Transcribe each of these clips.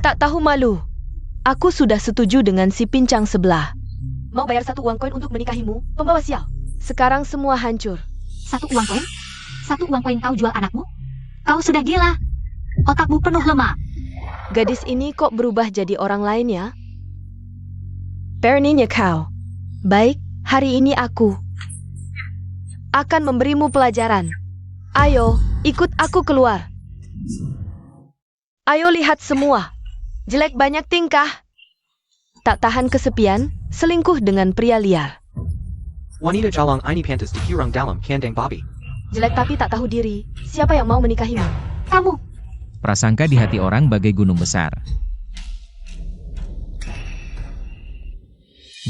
Tak tahu malu. Aku sudah setuju dengan si pincang sebelah. Mau bayar 1 uang koin untuk menikahimu, pembawa sial. Sekarang semua hancur. 1 uang koin? 1 uang koin kau jual anakmu? Kau sudah gila. Otakmu penuh lemak. Gadis ini kok berubah jadi orang lain ya? Berninya kau. Baik, hari ini aku akan memberimu pelajaran. Ayo, ikut aku keluar. Ayo lihat semua. Jelek banyak tingkah. Tak tahan kesepian, selingkuh dengan pria liar. Wanita jalang ini pantas dikirang dalam kandang babi. Jelek tapi tak tahu diri. Siapa yang mau menikahimu? Kamu. Prasangka di hati orang bagai gunung besar.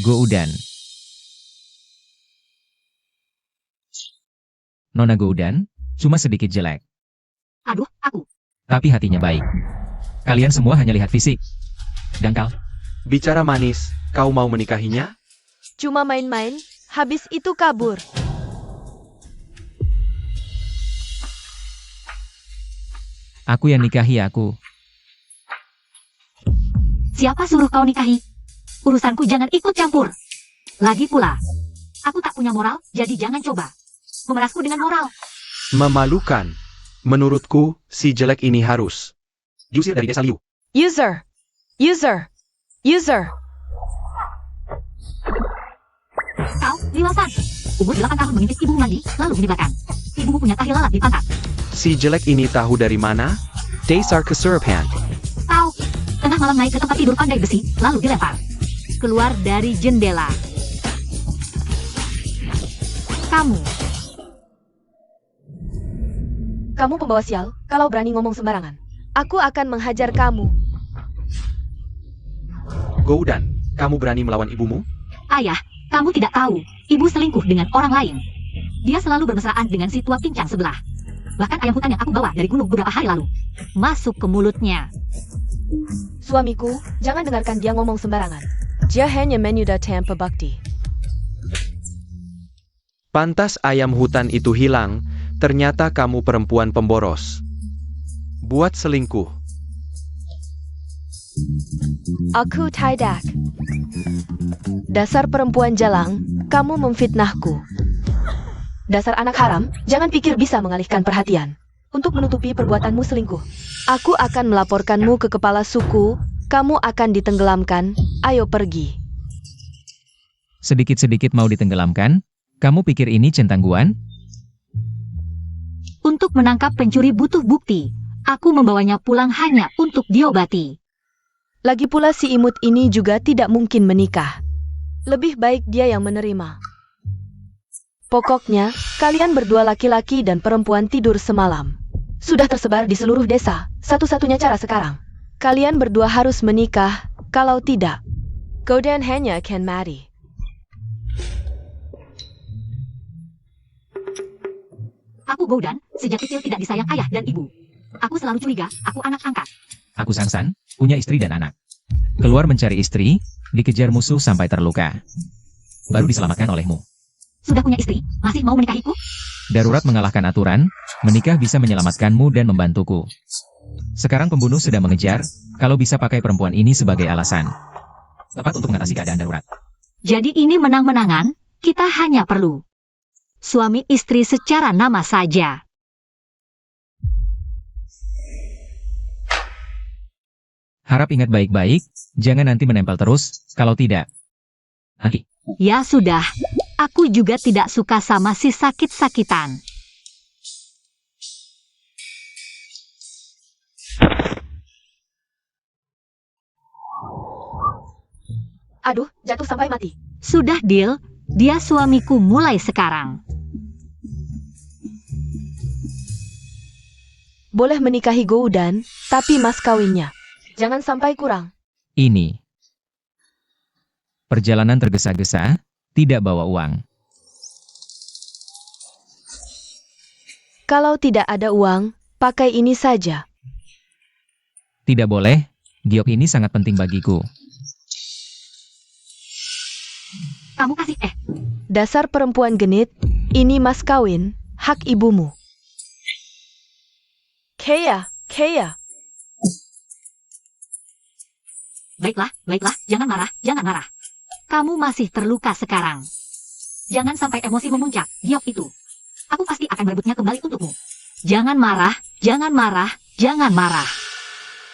Goudan. Nona Goudan, cuma sedikit jelek. Aduh, aku. Tapi hatinya baik. Kalian semua hanya lihat fisik. Dangkal. Bicara manis, kau mau menikahinya? Cuma main-main, habis itu kabur. Aku yang nikahi aku. Siapa suruh kau nikahi? Urusanku jangan ikut campur. Lagi pula, aku tak punya moral, jadi jangan coba memerasku dengan moral. Memalukan. Menurutku, si jelek ini harus diusir dari desa Liu. User. Kau, liwasan. Umur 8 tahun mengintip ibu mandi, lalu menyebarkan. Ibumu punya tahi lalat di pantat. Si jelek ini tahu dari mana? Dasar kesurupan. Kau, tengah malam naik ke tempat tidur pandai besi, lalu dilempar. Keluar dari jendela. Kamu pembawa sial, kalau berani ngomong sembarangan. Aku akan menghajar kamu. Goudan, kamu berani melawan ibumu? Ayah, kamu tidak tahu, ibu selingkuh dengan orang lain. Dia selalu bermesraan dengan si tua pincang sebelah. Bahkan ayam hutan yang aku bawa dari gunung beberapa hari lalu masuk ke mulutnya. Suamiku, jangan dengarkan dia ngomong sembarangan. Dia hanya menyudah tanpa bakti. Pantas ayam hutan itu hilang, ternyata kamu perempuan pemboros. Buat selingkuh. Aku tidak. Dasar perempuan jalang, kamu memfitnahku. Dasar anak haram, jangan pikir bisa mengalihkan perhatian. Untuk menutupi perbuatanmu selingkuh. Aku akan melaporkanmu ke kepala suku, kamu akan ditenggelamkan, ayo pergi. Sedikit-sedikit mau ditenggelamkan? Kamu pikir ini centangguan? Untuk menangkap pencuri butuh bukti. Aku membawanya pulang hanya untuk diobati. Lagi pula si imut ini juga tidak mungkin menikah. Lebih baik dia yang menerima. Pokoknya, kalian berdua laki-laki dan perempuan tidur semalam. Sudah tersebar di seluruh desa, satu-satunya cara sekarang. Kalian berdua harus menikah, kalau tidak, Goudan hanya akan mati. Aku Goudan, sejak kecil tidak disayang ayah dan ibu. Aku selalu curiga, aku anak angkat. Aku Sangsan, punya istri dan anak. Keluar mencari istri, dikejar musuh sampai terluka. Baru diselamatkan olehmu. Sudah punya istri, masih mau menikahiku? Darurat mengalahkan aturan, menikah bisa menyelamatkanmu dan membantuku. Sekarang pembunuh sedang mengejar, kalau bisa pakai perempuan ini sebagai alasan. Tepat untuk mengatasi keadaan darurat. Jadi ini menang-menangan, kita hanya perlu suami istri secara nama saja. Harap ingat baik-baik, jangan nanti menempel terus, kalau tidak. Nanti. Ya sudah, aku juga tidak suka sama si sakit-sakitan. Aduh, jatuh sampai mati. Sudah deal, dia suamiku mulai sekarang. Boleh menikahi Goudan, tapi mas kawinnya jangan sampai kurang. Ini. Perjalanan tergesa-gesa, tidak bawa uang. Kalau tidak ada uang, pakai ini saja. Tidak boleh, giok ini sangat penting bagiku. Kamu kasih Dasar perempuan genit, ini mas kawin, hak ibumu. Kaya. Baiklah, baiklah, jangan marah, jangan marah. Kamu masih terluka sekarang. Jangan sampai emosi memuncak, giok itu. Aku pasti akan merebutnya kembali untukmu. Jangan marah, jangan marah, jangan marah.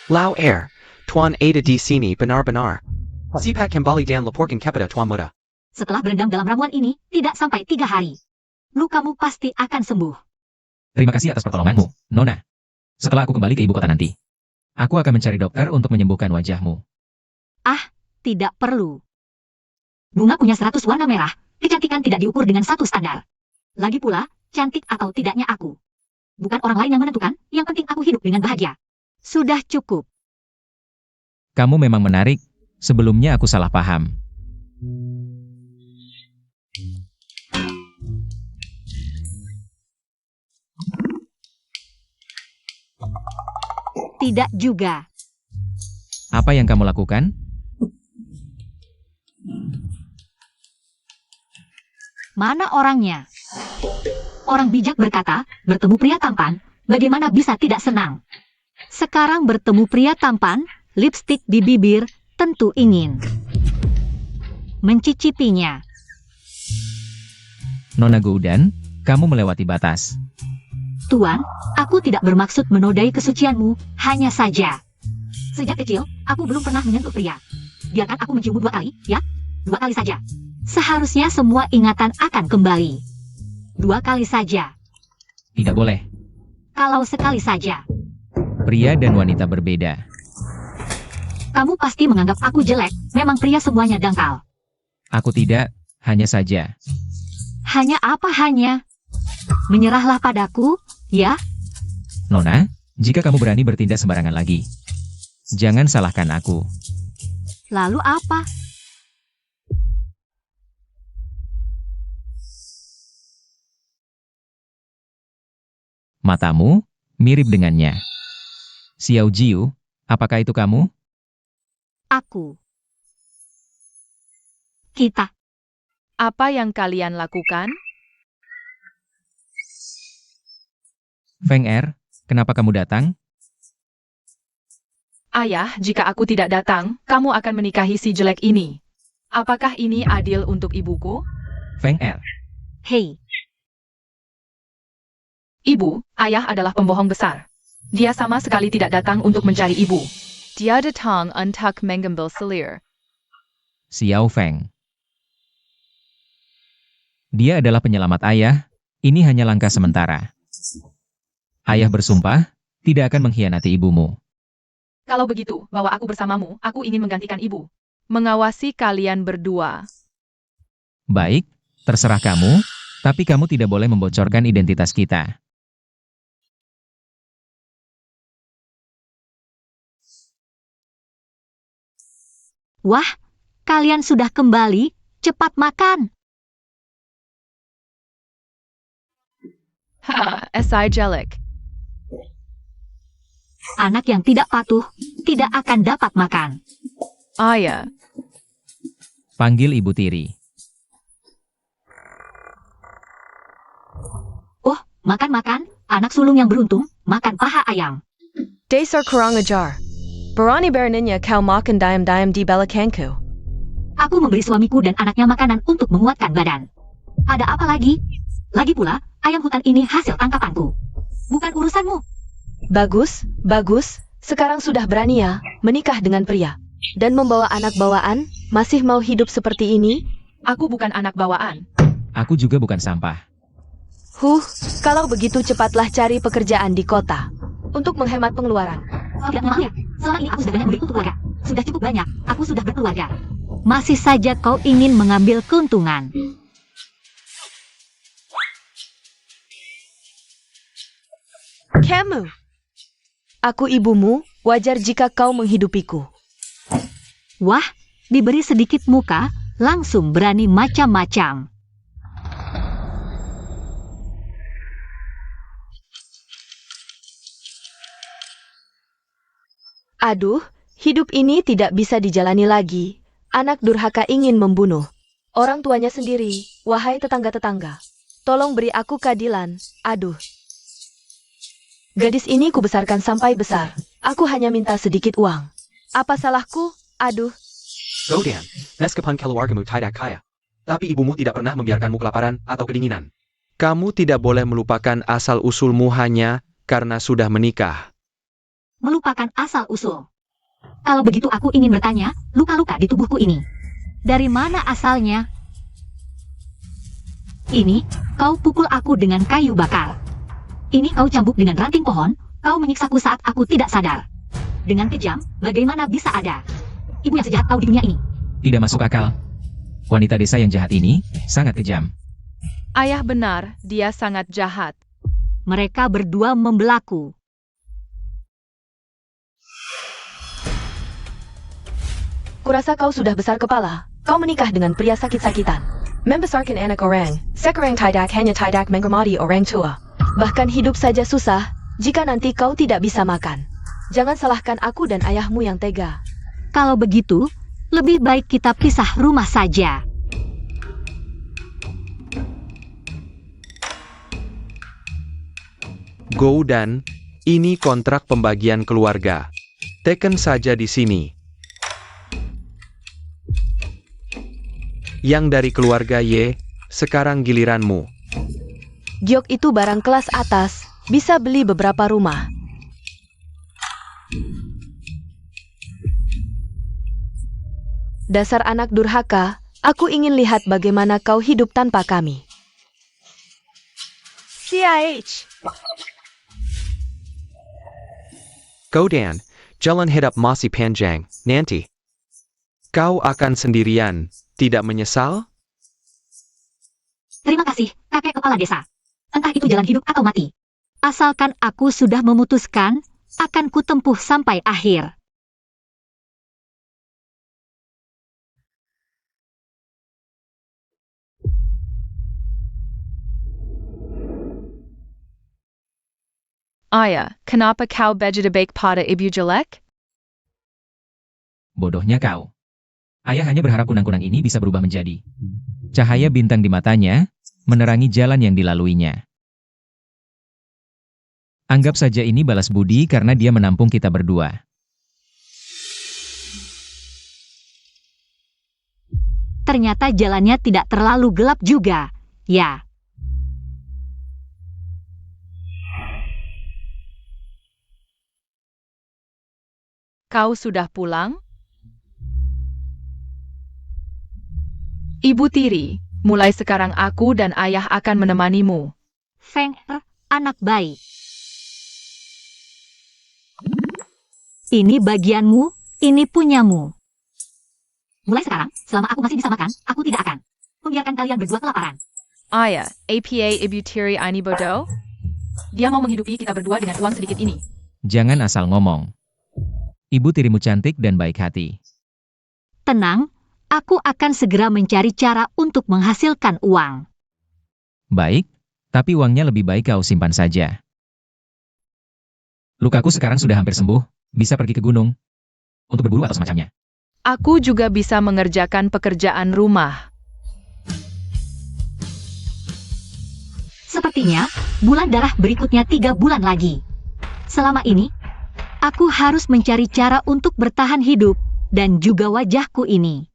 Lao air, tuan ada di sini benar-benar. Sipak kembali dan laporkan kepada tuan muda. Setelah berendam dalam ramuan ini, tidak sampai 3 hari. Lukamu pasti akan sembuh. Terima kasih atas pertolonganmu, Nona. Setelah aku kembali ke ibu kota nanti, aku akan mencari dokter untuk menyembuhkan wajahmu. Tidak perlu. Bunga punya 100 warna merah, kecantikan tidak diukur dengan satu standar. Lagi pula, cantik atau tidaknya aku. Bukan orang lain yang menentukan, yang penting aku hidup dengan bahagia. Sudah cukup. Kamu memang menarik, sebelumnya aku salah paham. Tidak juga. Apa yang kamu lakukan? Mana orangnya? Orang bijak berkata, bertemu pria tampan, bagaimana bisa tidak senang? Sekarang bertemu pria tampan, lipstik di bibir, tentu ingin mencicipinya. Nona Goudan, kamu melewati batas. Tuan, aku tidak bermaksud menodai kesucianmu, hanya saja. Sejak kecil, aku belum pernah menyentuh pria. Biarkan aku menciummu 2 kali, ya? 2 kali saja. Seharusnya semua ingatan akan kembali. 2 kali saja. Tidak boleh. Kalau sekali saja. Pria dan wanita berbeda. Kamu pasti menganggap aku jelek, memang pria semuanya dangkal. Aku tidak, hanya saja. Hanya apa hanya? Menyerahlah padaku, ya? Nona, jika kamu berani bertindak sembarangan lagi, jangan salahkan aku. Lalu apa? Matamu mirip dengannya. Xiao Jiu, apakah itu kamu? Aku. Kita. Apa yang kalian lakukan? Feng Er, kenapa kamu datang? Ayah, jika aku tidak datang, kamu akan menikahi si jelek ini. Apakah ini adil untuk ibuku? Feng Er, Hei, Ibu, ayah adalah pembohong besar. Dia sama sekali tidak datang untuk mencari ibu. Dia datang untuk mengambil selir. Xiao Feng. Dia adalah penyelamat ayah, ini hanya langkah sementara. Ayah bersumpah, tidak akan mengkhianati ibumu. Kalau begitu, bawa aku bersamamu, aku ingin menggantikan ibu. Mengawasi kalian berdua. Baik, terserah kamu, tapi kamu tidak boleh membocorkan identitas kita. wah, kalian sudah kembali, cepat makan. Haha, esai jelek. Anak yang tidak patuh, tidak akan dapat makan. Ayah, Panggil Ibu Tiri. Oh, makan-makan, anak sulung yang beruntung, makan paha ayam. dasar kurang ajar. Berani beraninya kau makan dayam-dayam di belakangku. Aku memberi suamiku dan anaknya makanan untuk menguatkan badan. Ada apa lagi? Lagi pula, ayam hutan ini hasil tangkapanku. Bukan urusanmu. Bagus, bagus. Sekarang sudah berani ya, menikah dengan pria. Dan membawa anak bawaan, masih mau hidup seperti ini? Aku bukan anak bawaan. Aku juga bukan sampah. Kalau begitu cepatlah cari pekerjaan di kota. Untuk menghemat pengeluaran. Tidak mau ya, selama ini aku sudah banyak beri untuk keluarga. Sudah cukup banyak, aku sudah berkeluarga. Masih saja kau ingin mengambil keuntungan. Kamu. Aku ibumu, wajar jika kau menghidupiku. Wah, diberi sedikit muka, langsung berani macam-macam. Aduh, hidup ini tidak bisa dijalani lagi. Anak durhaka ingin membunuh orang tuanya sendiri. Wahai tetangga-tetangga, tolong beri aku keadilan. Aduh. Gadis ini kubesarkan sampai besar. Aku hanya minta sedikit uang. Apa salahku? Aduh, Godan, meskipun keluargamu tidak kaya, tapi ibumu tidak pernah membiarkanmu kelaparan atau kedinginan. Kamu tidak boleh melupakan asal-usulmu hanya karena sudah menikah. Melupakan asal-usul. Kalau begitu aku ingin bertanya, luka-luka di tubuhku ini. Dari mana asalnya? Ini, kau pukul aku dengan kayu bakar. Ini kau cambuk dengan ranting pohon, kau menyiksaku saat aku tidak sadar. Dengan kejam, bagaimana bisa ada ibu yang sejahat kau di dunia ini? Tidak masuk akal. Wanita desa yang jahat ini sangat kejam. Ayah benar, dia sangat jahat. Mereka berdua membelaku. kurasa kau sudah besar kepala. Kau menikah dengan pria sakit-sakitan. Membesarkan anak orang, sekarang tidak hanya tidak menghormati orang tua. Bahkan hidup saja susah, jika nanti kau tidak bisa makan. Jangan salahkan aku dan ayahmu yang tega. Kalau begitu, lebih baik kita pisah rumah saja. Godan, ini kontrak pembagian keluarga. Teken saja di sini. Yang dari keluarga Y, sekarang giliranmu. Giok itu barang kelas atas, bisa beli beberapa rumah. Dasar anak durhaka, aku ingin lihat bagaimana kau hidup tanpa kami. CIH. Godan, jalan hidup masih panjang, nanti. Kau akan sendirian, tidak menyesal? Terima kasih, kakek kepala desa. Entah itu jalan hidup atau mati. Asalkan aku sudah memutuskan, akan kutempuh sampai akhir. Ayah, kenapa kau berdebat pada ibu jelek? Bodohnya kau. Ayah hanya berharap kunang-kunang ini bisa berubah menjadi cahaya bintang di matanya, menerangi jalan yang dilaluinya. Anggap saja ini balas budi karena dia menampung kita berdua. Ternyata jalannya tidak terlalu gelap juga, ya. Kau sudah pulang? Ibu tiri, mulai sekarang aku dan ayah akan menemanimu. Feng anak baik. Ini bagianmu, ini punyamu. Mulai sekarang, selama aku masih bisa makan, aku tidak akan membiarkan kalian berdua kelaparan. Ayah, APA ibu tiri ini bodoh? Dia mau menghidupi kita berdua dengan uang sedikit ini. Jangan asal ngomong. Ibu tirimu cantik dan baik hati. Tenang, aku akan segera mencari cara untuk menghasilkan uang. Baik, tapi uangnya lebih baik kau simpan saja. Lukaku sekarang sudah hampir sembuh, bisa pergi ke gunung untuk berburu atau semacamnya. Aku juga bisa mengerjakan pekerjaan rumah. Sepertinya, bulan darah berikutnya 3 bulan lagi. Selama ini, aku harus mencari cara untuk bertahan hidup dan juga wajahku ini.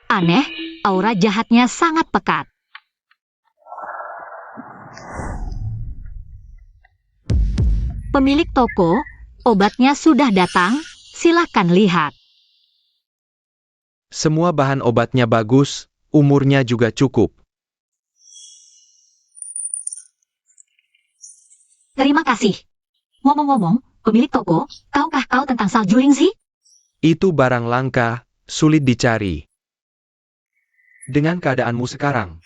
Aneh, aura jahatnya sangat pekat. Pemilik toko, obatnya sudah datang, silakan lihat. Semua bahan obatnya bagus, umurnya juga cukup. Terima kasih. Ngomong-ngomong, pemilik toko, tahukah kau tentang salju Lingzi? Itu barang langka, sulit dicari. Dengan keadaanmu sekarang,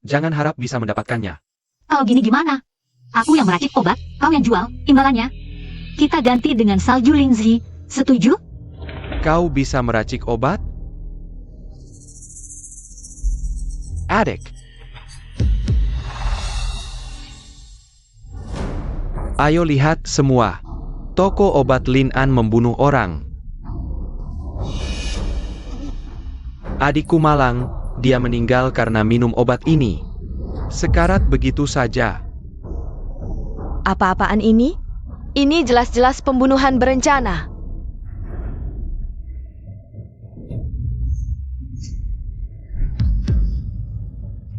jangan harap bisa mendapatkannya. Kalau gini gimana? Aku yang meracik obat, kau yang jual, imbalannya. Kita ganti dengan salju Lingzi, setuju? Kau bisa meracik obat? Adik. Ayo lihat semua. Toko obat Lin An membunuh orang. Adikku malang, dia meninggal karena minum obat ini. Sekarat begitu saja. Apa-apaan ini? Ini jelas-jelas pembunuhan berencana.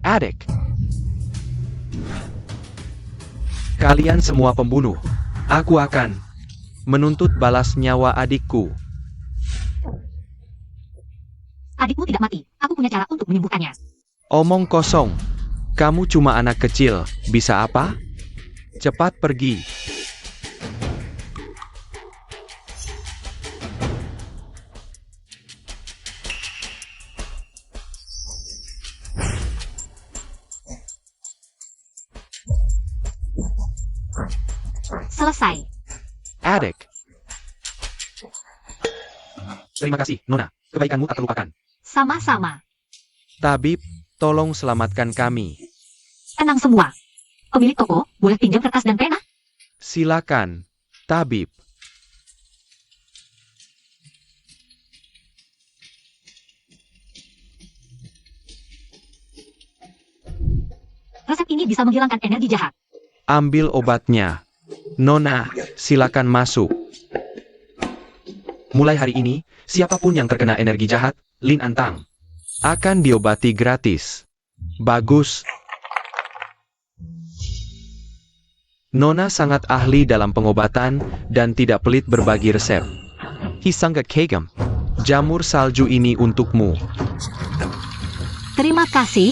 Adik. Kalian semua pembunuh. Aku akan menuntut balas nyawa adikku. Adikmu tidak mati. Aku punya cara untuk menyembuhkannya. Omong kosong. Kamu cuma anak kecil. Bisa apa? Cepat pergi. Selesai. Adik. Terima kasih, Nona. Kebaikanmu tak terlupakan. Sama-sama. Tabib, tolong selamatkan kami. Tenang semua. Pemilik toko, boleh pinjam kertas dan pena? Silakan, tabib. Resep ini bisa menghilangkan energi jahat. Ambil obatnya. Nona, silakan masuk. Mulai hari ini, siapapun yang terkena energi jahat, Lin Antang, akan diobati gratis. Bagus. Nona sangat ahli dalam pengobatan dan tidak pelit berbagi resep. Hisangga Kegam, jamur salju ini untukmu. Terima kasih,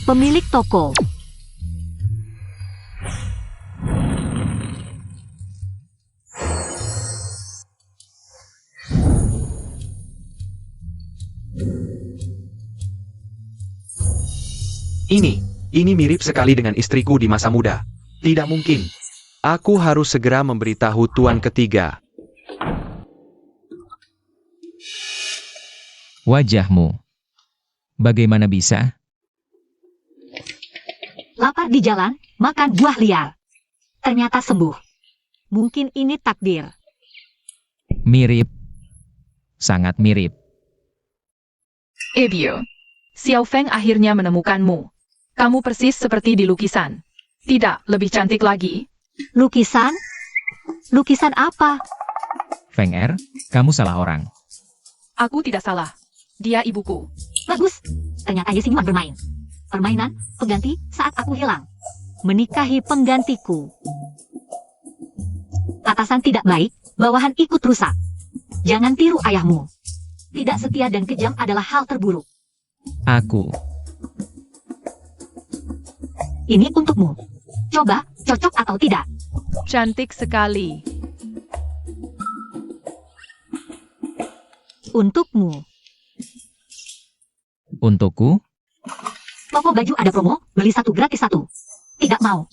pemilik toko. Ini mirip sekali dengan istriku di masa muda. Tidak mungkin. Aku harus segera memberitahu tuan ketiga. Wajahmu. Bagaimana bisa? Lapar di jalan, makan buah liar. Ternyata sembuh. Mungkin ini takdir. Mirip. Sangat mirip. Ebio. Xiao Feng akhirnya menemukanmu. Kamu persis seperti di lukisan. Tidak, lebih cantik lagi. Lukisan? Lukisan apa? Feng Er, kamu salah orang. Aku tidak salah. Dia ibuku. Bagus. Ternyata Ye Xingwan bermain. Permainan, pengganti saat aku hilang. Menikahi penggantiku. Atasan tidak baik, bawahan ikut rusak. Jangan tiru ayahmu. Tidak setia dan kejam adalah hal terburuk. Aku. Ini untukmu. Coba, cocok atau tidak. Cantik sekali. Untukmu. Untukku? Toko baju ada promo, beli satu gratis satu. Tidak mau.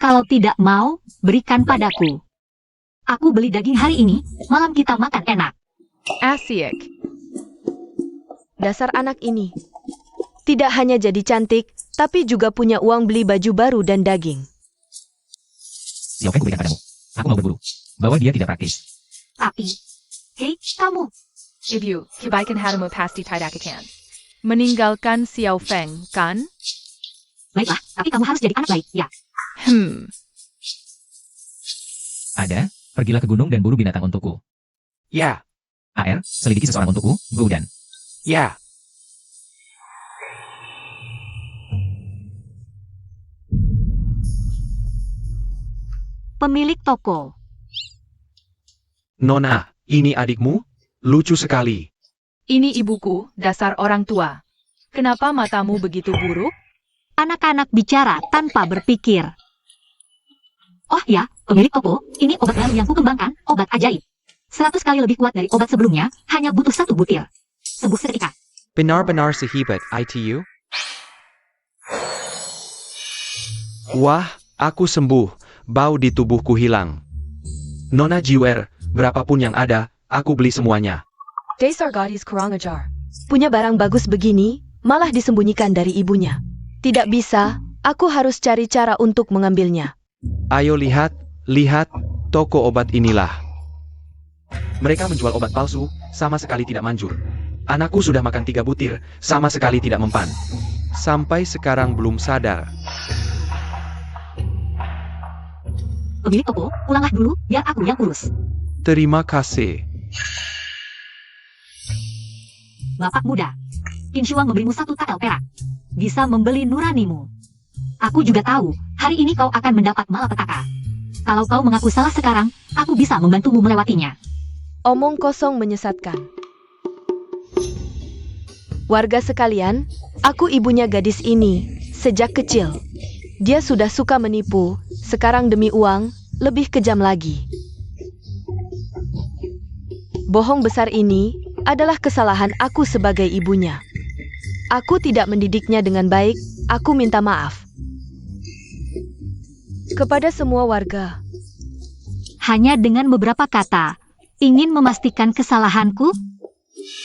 Kalau tidak mau, berikan padaku. Aku beli daging hari ini, malam kita makan enak. Asyik. Dasar anak ini. Tidak hanya jadi cantik, tapi juga punya uang beli baju baru dan daging. Xiao Feng kuberikan padamu. Aku mau berburu. Bahwa dia tidak praktis. Tapi, hei, kamu. Ebio, kebaikan hatimu pasti tidak akan meninggalkan Xiao Feng, kan? Baiklah, tapi kamu harus jadi anak baik, ya. Ada, pergilah ke gunung dan buru binatang untukku. Ya, AR, selidiki seseorang untukku, Goudan. ya. Pemilik toko. Nona, ini adikmu? Lucu sekali. Ini ibuku, dasar orang tua. Kenapa matamu begitu buruk? Anak-anak bicara tanpa berpikir. Oh ya, pemilik toko, ini obat baru yang kukembangkan, obat ajaib. 100 kali lebih kuat dari obat sebelumnya, hanya butuh 1 butir. Sembuh seketika. Benar-benar sehebat ITU? Wah, aku sembuh. Bau di tubuhku hilang. Nona Jiwer, berapapun yang ada, aku beli semuanya. Dasar gadis kurang ajar. Punya barang bagus begini, malah disembunyikan dari ibunya. Tidak bisa, aku harus cari cara untuk mengambilnya. Ayo lihat, toko obat inilah. Mereka menjual obat palsu, sama sekali tidak manjur. Anakku sudah makan 3 butir, sama sekali tidak mempan. Sampai sekarang belum sadar. Pemilik toko, pulanglah dulu, biar aku yang urus. Terima kasih. Bapak muda, Qin Shuang memberimu 1 tael perak. bisa membeli nuranimu. Aku juga tahu, hari ini kau akan mendapat malapetaka. Kalau kau mengaku salah sekarang, aku bisa membantumu melewatinya. Omong kosong menyesatkan. Warga sekalian, aku ibunya gadis ini sejak kecil. Dia sudah suka menipu, sekarang demi uang, lebih kejam lagi. Bohong besar ini adalah kesalahan aku sebagai ibunya. Aku tidak mendidiknya dengan baik, aku minta maaf. Kepada semua warga, Hanya dengan beberapa kata, ingin memastikan kesalahanku?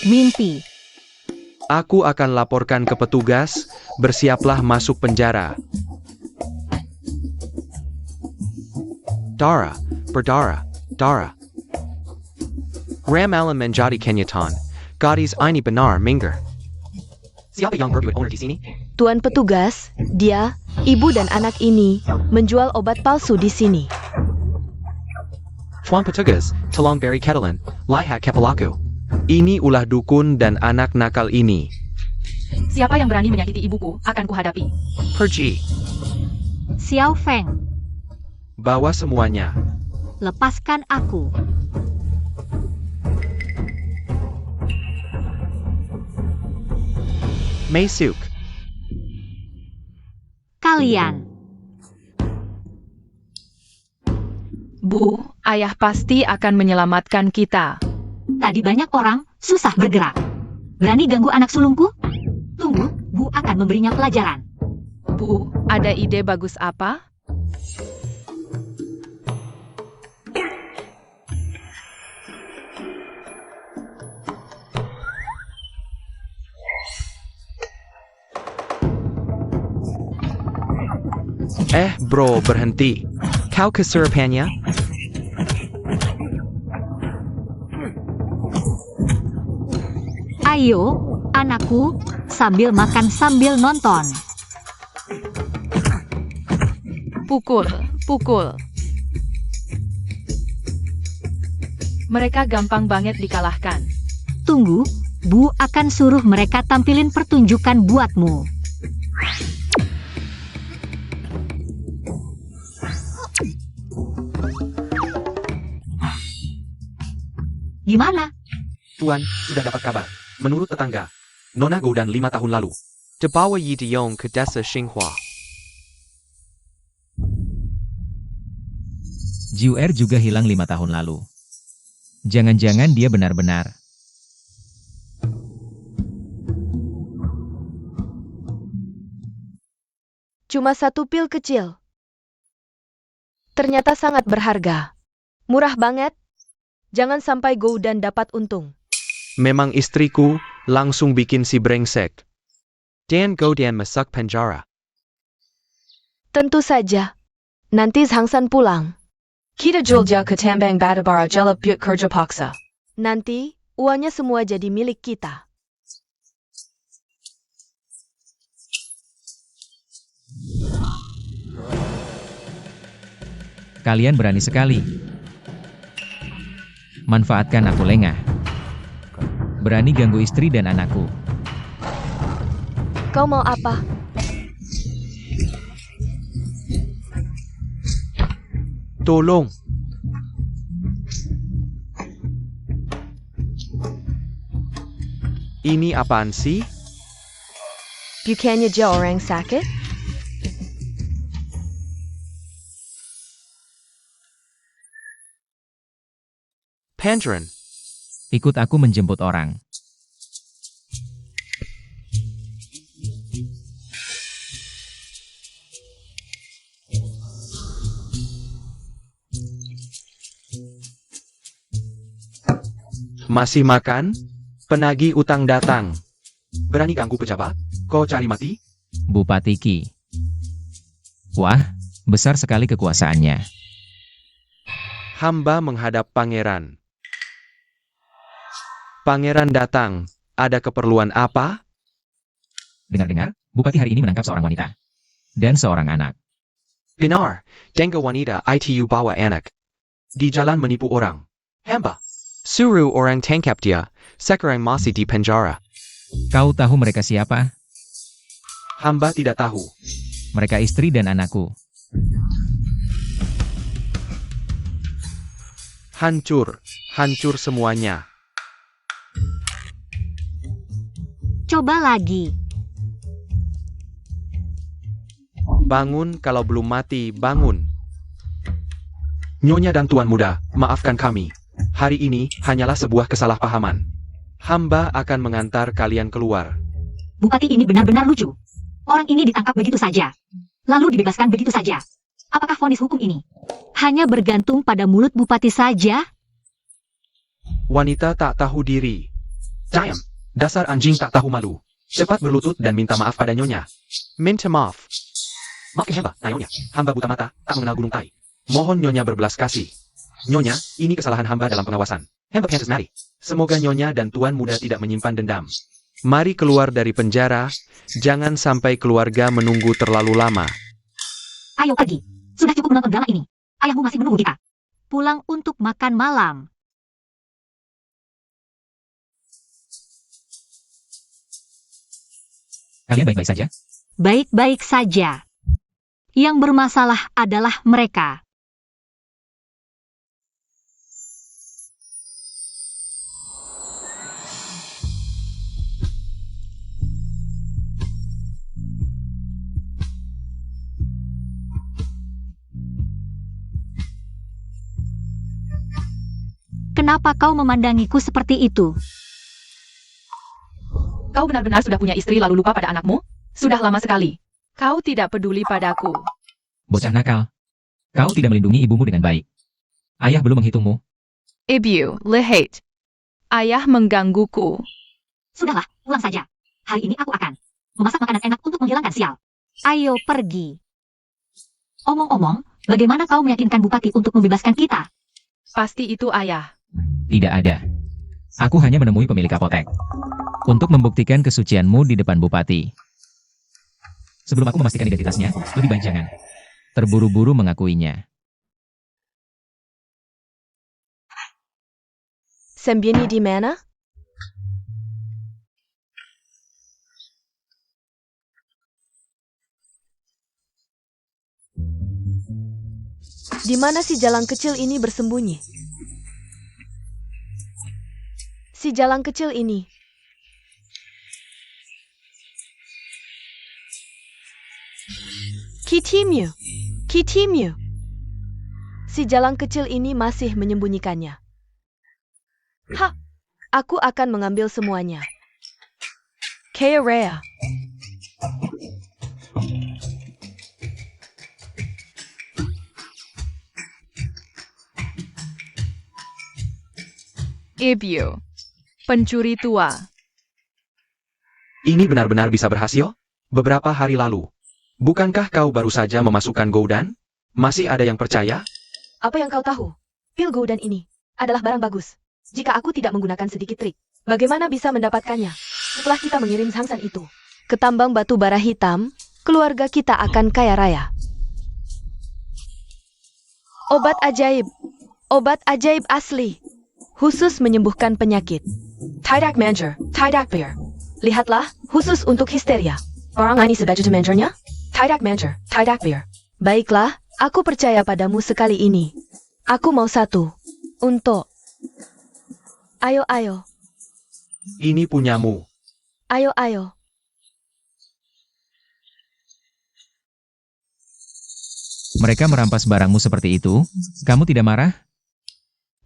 Mimpi. Aku akan laporkan ke petugas, bersiaplah masuk penjara. Dara, berdara, Dara. Ramalan menjadi kenyataan, gadis ini benar minggir. Siapa yang berbuat owner di sini? Tuan petugas, dia, ibu dan anak ini, menjual obat palsu di sini. Tuan petugas, tolong beri ketelan, lihat kepalaku. Ini ulah dukun dan anak nakal ini. Siapa yang berani menyakiti ibuku akan kuhadapi. Pergi, Xiao Feng, bawa semuanya. lepaskan aku. Masuk. Kalian. Bu, ayah pasti akan menyelamatkan kita. Tadi banyak orang susah bergerak. Berani ganggu anak sulungku? Tunggu, Bu akan memberinya pelajaran. Bu, ada ide bagus apa? Bro, berhenti. Kau kesurupannya? Ayo, anakku, sambil makan sambil nonton. Pukul, pukul. Mereka gampang banget dikalahkan. Tunggu, Bu akan suruh mereka tampilin pertunjukan buatmu. Gimana? Tuan, sudah dapat kabar. Menurut tetangga, Nona Goudan 5 tahun lalu. Dibawa Yi Diyong ke desa Xinghua. Jiuer juga hilang 5 tahun lalu. Jangan-jangan dia benar-benar. Cuma satu pil kecil. Ternyata sangat berharga. Murah banget. Jangan sampai Goudan dapat untung. Memang istriku, langsung bikin si brengsek. Dan Goudan masuk penjara. Tentu saja. Nanti Hangsan pulang. Kita julja ke tambang batubara jalap byut kerja paksa. Nanti, uangnya semua jadi milik kita. Kalian berani sekali. Manfaatkan aku lengah. Berani ganggu istri dan anakku. Kau mau apa? Tolong. Ini apaan sih? Bukannya dia orang sakit? Pandren. Ikut aku menjemput orang. Masih makan? Penagih utang datang. Berani ganggu pejabat? Kau cari mati? Bupati Qi. Wah, besar sekali kekuasaannya. Hamba menghadap pangeran. Pangeran datang. Ada keperluan apa? Dengar-dengar, Bupati hari ini menangkap seorang wanita. Dan seorang anak. Benar, Denga wanita itu bawa anak. Di jalan menipu orang. Hamba. Suruh orang tangkap dia. Sekarang masih di penjara. Kau tahu mereka siapa? Hamba tidak tahu. Mereka istri dan anakku. Hancur. Hancur semuanya. Coba lagi. Bangun kalau belum mati, bangun. Nyonya dan Tuan Muda, maafkan kami. Hari ini hanyalah sebuah kesalahpahaman. Hamba akan mengantar kalian keluar. Bupati ini benar-benar lucu. Orang ini ditangkap begitu saja. Lalu dibebaskan begitu saja. Apakah vonis hukum ini hanya bergantung pada mulut bupati saja? Wanita tak tahu diri. Diam. Dasar anjing tak tahu malu. Cepat berlutut dan minta maaf pada Nyonya. Minta maaf. Makin hebat, Nyonya. Hamba buta mata, tak mengenal gunung Tai. Mohon Nyonya berbelas kasih. Nyonya, ini kesalahan hamba dalam pengawasan. Hamba Kansas Mary. Semoga Nyonya dan Tuan Muda tidak menyimpan dendam. Mari keluar dari penjara. Jangan sampai keluarga menunggu terlalu lama. Ayo pergi. Sudah cukup menonton drama ini. Ayahmu masih menunggu kita. Pulang untuk makan malam. Kalian baik-baik saja? Baik-baik saja. Yang bermasalah adalah mereka. Kenapa kau memandangiku seperti itu? Kau benar-benar sudah punya istri lalu lupa pada anakmu? Sudah lama sekali. Kau tidak peduli padaku. Bocah nakal. Kau tidak melindungi ibumu dengan baik. Ayah belum menghitungmu. Ibu, lihat. Ayah menggangguku. Sudahlah, pulang saja. Hari ini aku akan memasak makanan enak untuk menghilangkan sial. Ayo pergi. Omong-omong, bagaimana kau meyakinkan bupati untuk membebaskan kita? Pasti itu ayah. Tidak ada. Aku hanya menemui pemilik apotek. Untuk membuktikan kesucianmu di depan bupati. Sebelum aku memastikan identitasnya, lebih baik jangan terburu-buru mengakuinya. Sembunyi di mana? Di mana si jalan kecil ini bersembunyi? Si jalan kecil ini. Kitimyu. Kitimyu. Si jalan kecil ini masih menyembunyikannya. Ha! Aku akan mengambil semuanya. Kaya. Ibu, pencuri tua. Ini benar-benar bisa berhasil? Beberapa hari lalu. Bukankah kau baru saja memasukkan Goudan? Masih ada yang percaya? Apa yang kau tahu? Pil Goudan ini adalah barang bagus. Jika aku tidak menggunakan sedikit trik, bagaimana bisa mendapatkannya? Setelah kita mengirim Hangsan itu ke tambang batu bara hitam, keluarga kita akan kaya raya. Obat ajaib. Obat ajaib asli. Khusus menyembuhkan penyakit. Tidak Manger, tidak Beer. Lihatlah, khusus untuk histeria. Orang ini sebagai Mangernya? Tidak Manger, tidak Beer. Baiklah, aku percaya padamu sekali ini. Aku mau satu. Untuk. Ayo. Ini punyamu. Ayo. Mereka merampas barangmu seperti itu, kamu tidak marah?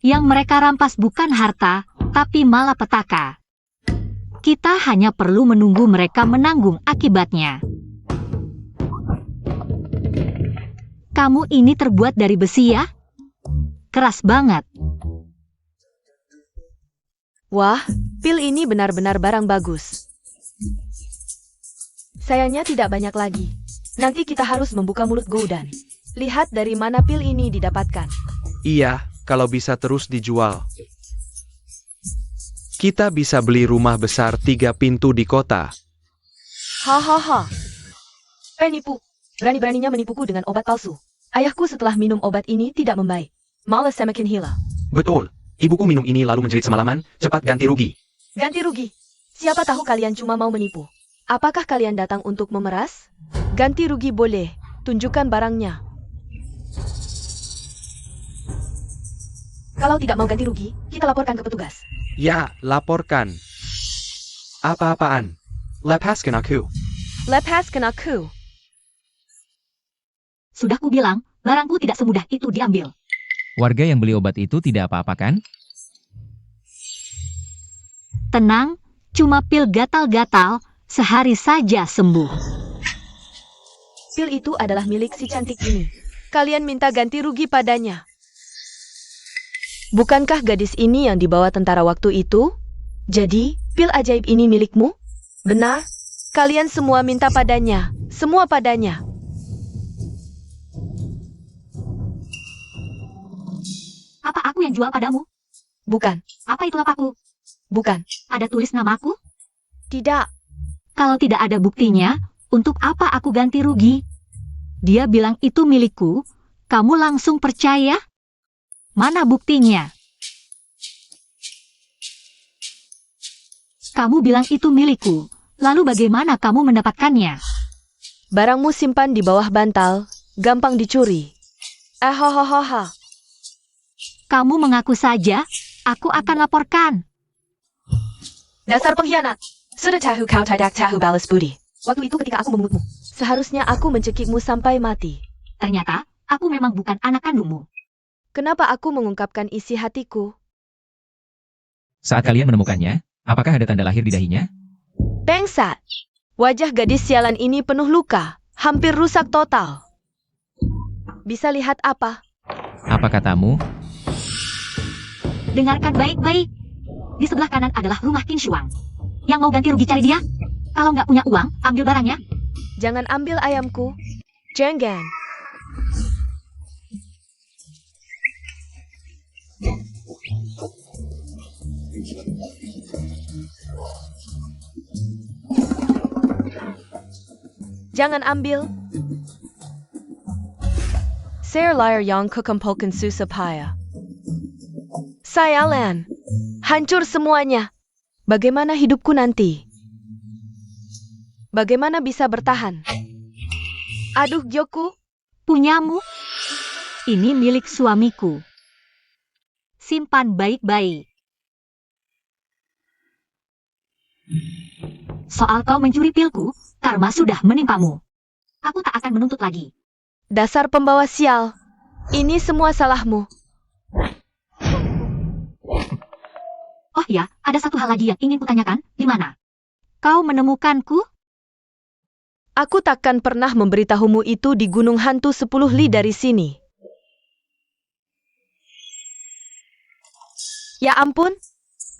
Yang mereka rampas bukan harta, tapi malapetaka. Kita hanya perlu menunggu mereka menanggung akibatnya. Kamu ini terbuat dari besi ya? Keras banget. Wah, pil ini benar-benar barang bagus. Sayangnya tidak banyak lagi. Nanti kita harus membuka mulut Goudan. Lihat dari mana pil ini didapatkan. Iya, kalau bisa terus dijual. Kita bisa beli rumah besar 3 pintu di kota. Hahaha. Penipu. Berani-beraninya menipuku dengan obat palsu. Ayahku setelah minum obat ini tidak membaik. Malah semakin hilang. Betul. Ibuku minum ini lalu menjerit semalaman, cepat ganti rugi. Ganti rugi. Siapa tahu kalian cuma mau menipu. Apakah kalian datang untuk memeras? Ganti rugi boleh. Tunjukkan barangnya. Kalau tidak mau ganti rugi, kita laporkan ke petugas. Ya, laporkan. Apa-apaan? Lepaskan aku. Lepaskan aku. Sudah kubilang, barangku tidak semudah itu diambil. Warga yang beli obat itu tidak apa-apa kan? Tenang, cuma pil gatal-gatal, sehari saja sembuh. Pil itu adalah milik si cantik ini. Kalian minta ganti rugi padanya. Bukankah gadis ini yang dibawa tentara waktu itu? Jadi, pil ajaib ini milikmu? Benar? Kalian semua minta padanya. Semua padanya. Apa aku yang jual padamu? Bukan. Apa itu lapaku? Bukan. Ada tulis namaku? Tidak. Kalau tidak ada buktinya, untuk apa aku ganti rugi? Dia bilang itu milikku, kamu langsung percaya? Mana buktinya? Kamu bilang itu milikku, lalu bagaimana kamu mendapatkannya? Barangmu simpan di bawah bantal, gampang dicuri. Ahohohoha. Kamu mengaku saja, aku akan laporkan. Dasar pengkhianat. Sudah tahu kau tidak tahu balas budi. Waktu itu ketika aku memungutmu. Seharusnya aku mencekikmu sampai mati. Ternyata, aku memang bukan anak kandungmu. Kenapa aku mengungkapkan isi hatiku? Saat kalian menemukannya, apakah ada tanda lahir di dahinya? Bangsat. Wajah gadis sialan ini penuh luka. Hampir rusak total. Bisa lihat apa? Apa katamu? Dengarkan baik-baik. Di sebelah kanan adalah rumah Qin Shuang. Yang mau ganti rugi cari dia. Kalau nggak punya uang, ambil barangnya. Jangan ambil ayamku. Jangan. Jangan ambil. Saya liar yang kekumpulkan susah payah. Sialan. Hancur semuanya. Bagaimana hidupku nanti? Bagaimana bisa bertahan? Aduh, Gyoku. Punyamu? Ini milik suamiku. Simpan baik-baik. Soal kau mencuri pilku, karma sudah menimpamu. Aku tak akan menuntut lagi. Dasar pembawa sial. Ini semua salahmu. Oh ya, ada satu hal lagi yang ingin kutanyakan. Di mana? Kau menemukanku? Aku takkan pernah memberitahumu itu di Gunung Hantu 10 li dari sini. Ya ampun,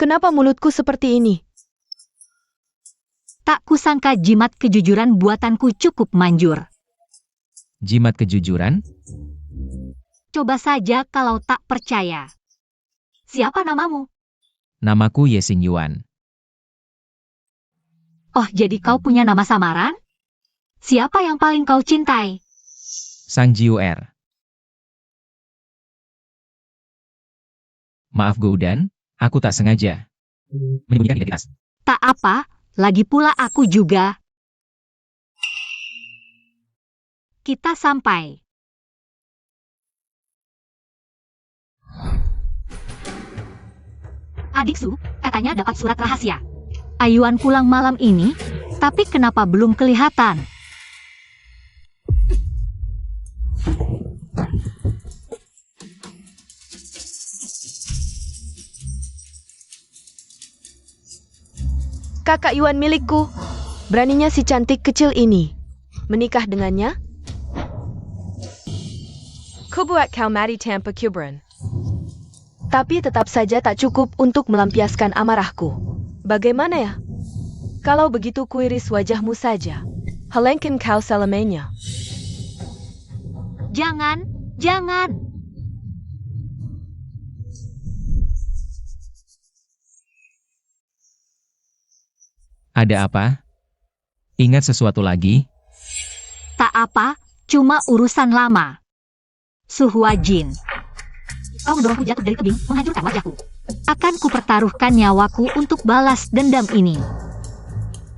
kenapa mulutku seperti ini? Tak kusangka jimat kejujuran buatanku cukup manjur. Jimat kejujuran? Coba saja kalau tak percaya. Siapa namamu? Namaku Ye Xing Yuan. Oh, jadi kau punya nama samaran? Siapa yang paling kau cintai? Sang Jiu Er. Maaf Goudan, aku tak sengaja menyembunyikan identitas. Tak apa, lagi pula aku juga. Kita sampai. Adiksu, katanya dapat surat rahasia. Ayuan pulang malam ini, tapi kenapa belum kelihatan? Kakak Yuan milikku. Beraninya si cantik kecil ini menikah dengannya? Kubuat kau mati tanpa kuburan. Tapi tetap saja tak cukup untuk melampiaskan amarahku. Bagaimana ya? Kalau begitu kuiris wajahmu saja. Halengkan kau selamanya. Jangan, jangan. Ada apa? Ingat sesuatu lagi? Tak apa, cuma urusan lama. Suhuajin. Kau mendorongku jatuh dari tebing, menghancurkan wajahku. Akan kupertaruhkan nyawaku untuk balas dendam ini.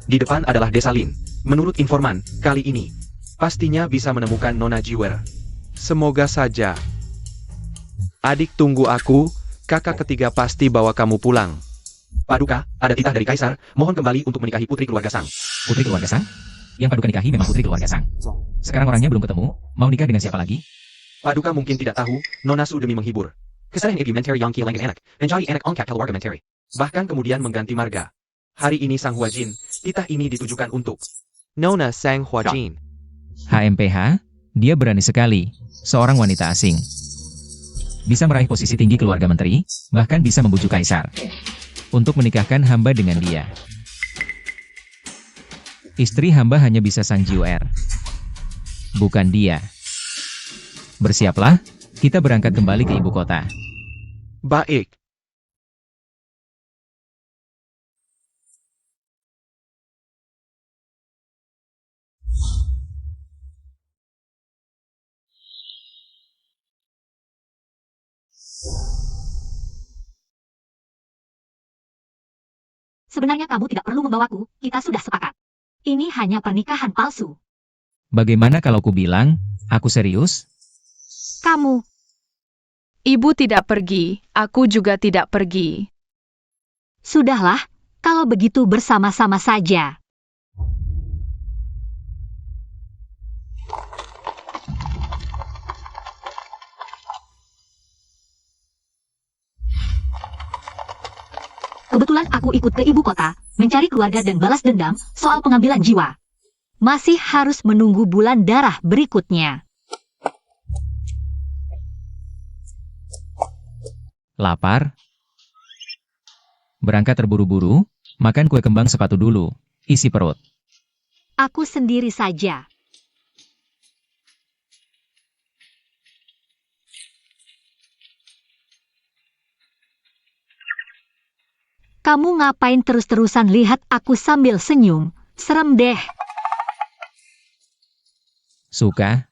Di depan adalah desa Lin. Menurut informan, kali ini pastinya bisa menemukan Nona Jiwer. Semoga saja. Adik tunggu aku, kakak ketiga pasti bawa kamu pulang. Paduka, ada titah dari Kaisar, mohon kembali untuk menikahi putri keluarga Sang. Putri keluarga Sang? Yang Paduka nikahi memang putri keluarga Sang. Sekarang orangnya belum ketemu, mau nikah dengan siapa lagi? Paduka mungkin tidak tahu, Nona Su demi menghibur. Kesalahan implementary yang kilangan anak, menjadi anak angkat keluarga menteri. Bahkan kemudian mengganti marga. Hari ini Sang Huajin, titah ini ditujukan untuk Nona Sang Huajin. HMPH, dia berani sekali, seorang wanita asing. Bisa meraih posisi tinggi keluarga menteri, bahkan bisa membujuk Kaisar untuk menikahkan hamba dengan dia. Istri hamba hanya bisa Sang Jiwer, bukan dia. Bersiaplah, kita berangkat kembali ke ibu kota. Baik. Sebenarnya kamu tidak perlu membawaku, kita sudah sepakat. Ini hanya pernikahan palsu. Bagaimana kalau ku bilang, aku serius? Kamu, Ibu tidak pergi, aku juga tidak pergi. sudahlah, kalau begitu bersama-sama saja. Kebetulan aku ikut ke ibu kota, mencari keluarga dan balas dendam soal pengambilan jiwa. Masih harus menunggu bulan darah berikutnya. Lapar? Berangkat terburu-buru, makan kue kembang sepatu dulu, isi perut. Aku sendiri saja. Kamu ngapain terus-terusan lihat aku sambil senyum? Serem deh. Suka?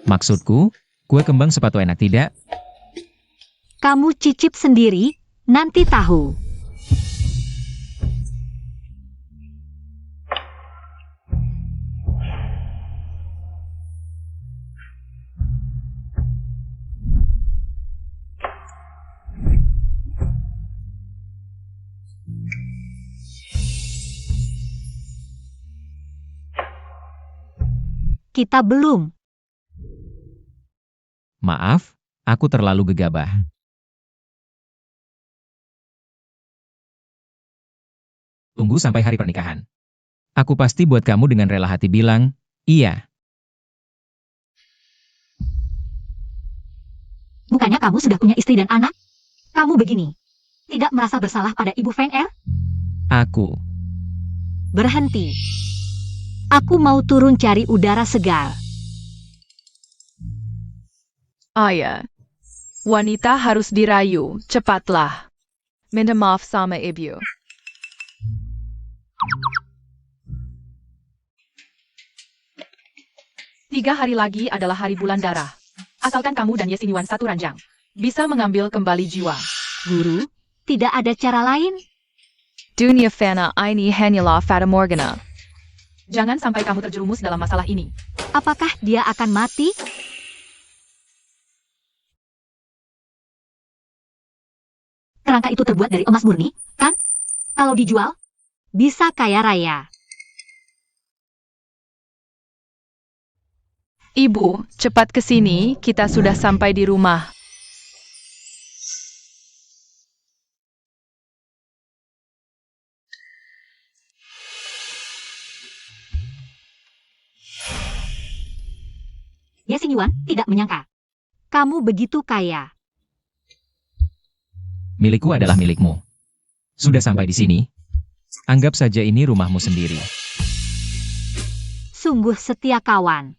Maksudku, kue kembang sepatu enak tidak? Kamu cicip sendiri, nanti tahu. Kita belum. Maaf, aku terlalu gegabah. Tunggu sampai hari pernikahan. Aku pasti buat kamu dengan rela hati bilang, iya. Bukannya kamu sudah punya istri dan anak? Kamu begini. Tidak merasa bersalah pada Ibu Feng Er? Aku. Berhenti. Aku mau turun cari udara segar. Ayah, wanita harus dirayu, cepatlah. Minta maaf sama ibu. Tiga hari lagi adalah hari bulan darah. Asalkan kamu dan Yesiniwan satu ranjang, bisa mengambil kembali jiwa. Guru, tidak ada cara lain? Dunia fana ini hanyalah fata morgana. Jangan sampai kamu terjerumus dalam masalah ini. Apakah dia akan mati? Kerangka itu terbuat dari emas murni, kan? Kalau dijual, bisa kaya raya. Ibu, cepat ke sini, kita sudah sampai di rumah. Yesiniwan tidak menyangka. Kamu begitu kaya. Milikku adalah milikmu. Sudah sampai di sini? Anggap saja ini rumahmu sendiri. Sungguh setia kawan.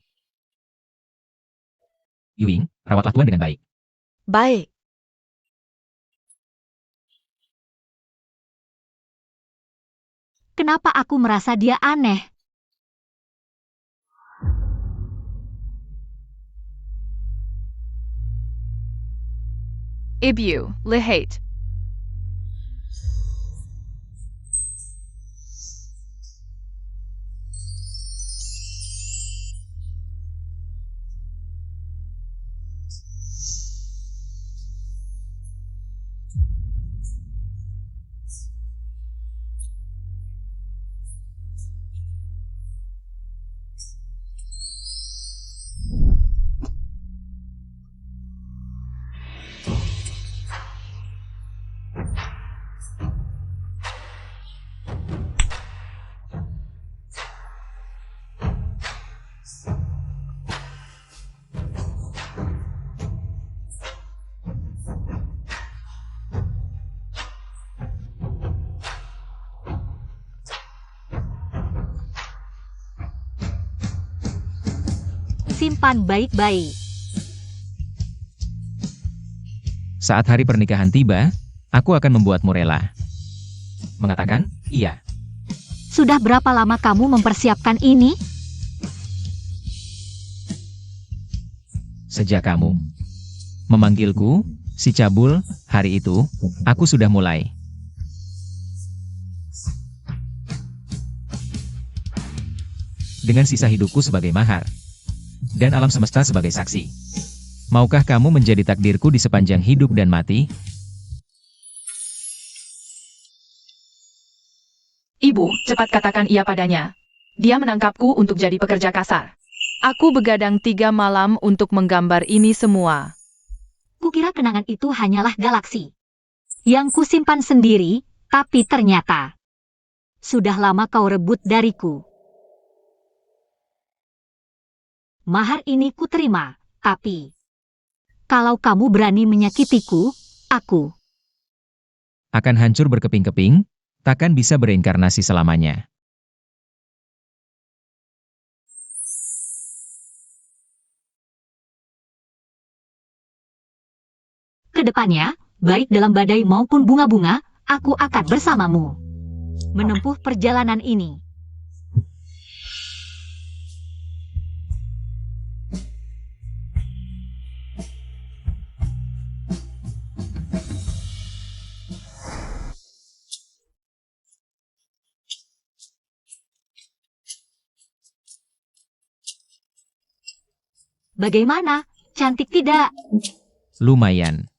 Yuing, rawatlah Tuan dengan baik. Baik. Kenapa aku merasa dia aneh? Ibu, lihat. simpan baik-baik. Saat hari pernikahan tiba, aku akan membuatmu rela. Mengatakan, iya. Sudah berapa lama kamu mempersiapkan ini? Sejak kamu memanggilku, si cabul, hari itu, aku sudah mulai. Dengan sisa hidupku sebagai mahar, dan alam semesta sebagai saksi. Maukah kamu menjadi takdirku di sepanjang hidup dan mati? Ibu, cepat katakan iya padanya. Dia menangkapku untuk jadi pekerja kasar. Aku begadang 3 malam untuk menggambar ini semua. Kukira kenangan itu hanyalah galaksi yang kusimpan sendiri, tapi ternyata sudah lama kau rebut dariku. Mahar ini kuterima, tapi kalau kamu berani menyakitiku, aku Akan hancur berkeping-keping, takkan bisa bereinkarnasi selamanya. kedepannya, baik dalam badai maupun bunga-bunga, aku akan bersamamu menempuh perjalanan ini. Bagaimana? Cantik tidak? Lumayan.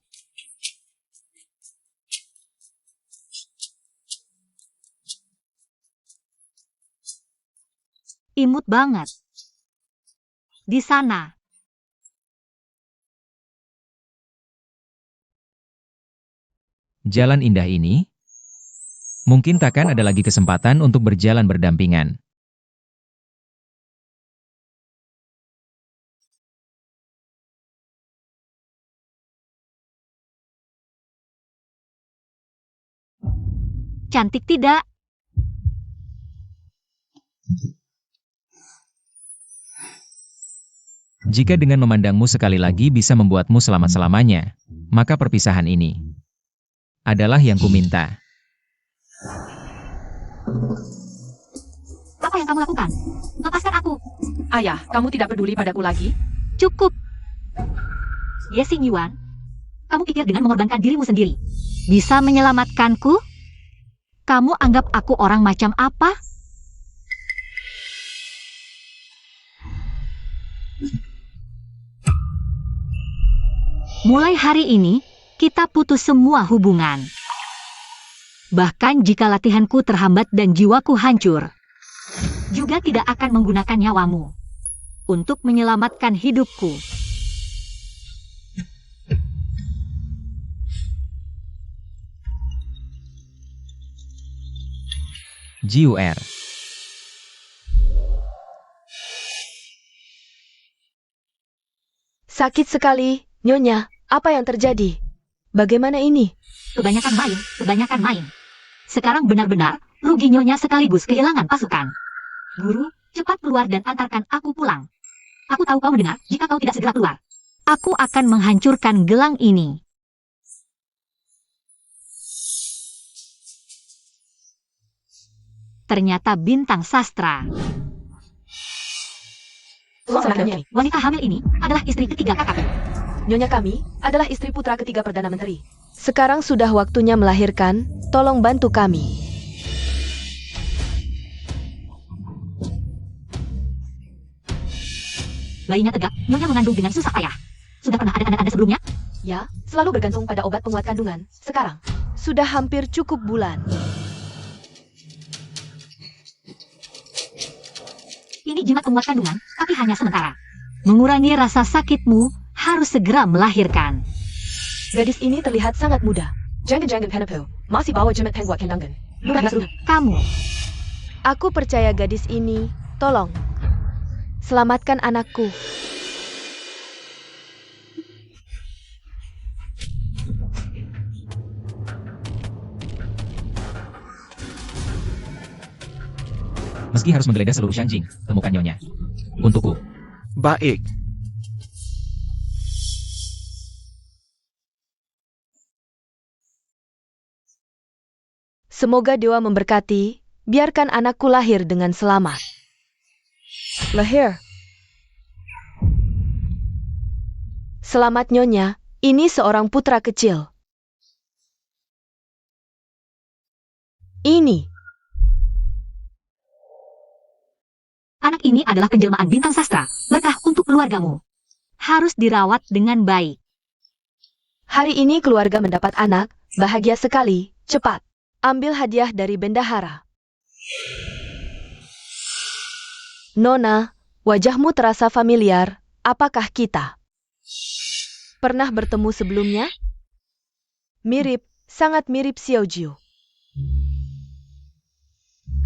Imut banget. Di sana. Jalan indah ini, mungkin takkan ada lagi kesempatan untuk berjalan berdampingan. Cantik tidak? Jika dengan memandangmu sekali lagi bisa membuatmu selamat-selamanya, maka perpisahan ini adalah yang kuminta. Apa yang kamu lakukan? Lepaskan aku. Ayah, kamu tidak peduli padaku lagi? Cukup. Yesing Yuan, kamu pikir dengan mengorbankan dirimu sendiri bisa menyelamatkanku? Kamu anggap aku orang macam apa? Mulai hari ini, kita putus semua hubungan. Bahkan jika latihanku terhambat dan jiwaku hancur, juga tidak akan menggunakan nyawamu untuk menyelamatkan hidupku. GUR. Sakit sekali, Nyonya. Apa yang terjadi? Bagaimana ini? Kebanyakan main. Sekarang benar-benar rugi Nyonya sekaligus kehilangan pasukan. Guru, cepat keluar dan antarkan aku pulang. Aku tahu kau mendengar, jika kau tidak segera keluar, aku akan menghancurkan gelang ini. Ternyata bintang sastra. Wanita hamil ini adalah istri ketiga kakakku. Nyonya kami adalah istri putra ketiga Perdana Menteri. Sekarang sudah waktunya melahirkan, tolong bantu kami. Bayinya tegak, Nyonya mengandung dengan susah payah. Sudah pernah ada tanda-tanda sebelumnya? Ya, selalu bergantung pada obat penguat kandungan. Sekarang, sudah hampir cukup bulan. Ini jimat penguat kandungan, tapi hanya sementara. Mengurangi rasa sakitmu, harus segera melahirkan. Gadis ini terlihat sangat muda. Jangan-jangan Penepo masih bawa jimat penguat kandungan. Kamu, Aku percaya gadis ini. Tolong, selamatkan anakku. Meski harus menggeledah seluruh Shanjing, temukan Nyonya. Untukku. Baik. Semoga dewa memberkati, biarkan anakku lahir dengan selamat. Lahir. Selamat Nyonya, ini seorang putra kecil. Ini. Anak ini adalah penjelmaan bintang sastra, berkah untuk keluargamu. Harus dirawat dengan baik. Hari ini keluarga mendapat anak, bahagia sekali, cepat. Ambil hadiah dari bendahara. Nona, wajahmu terasa familiar, apakah kita pernah bertemu sebelumnya? Mirip, sangat mirip Xiaojiu.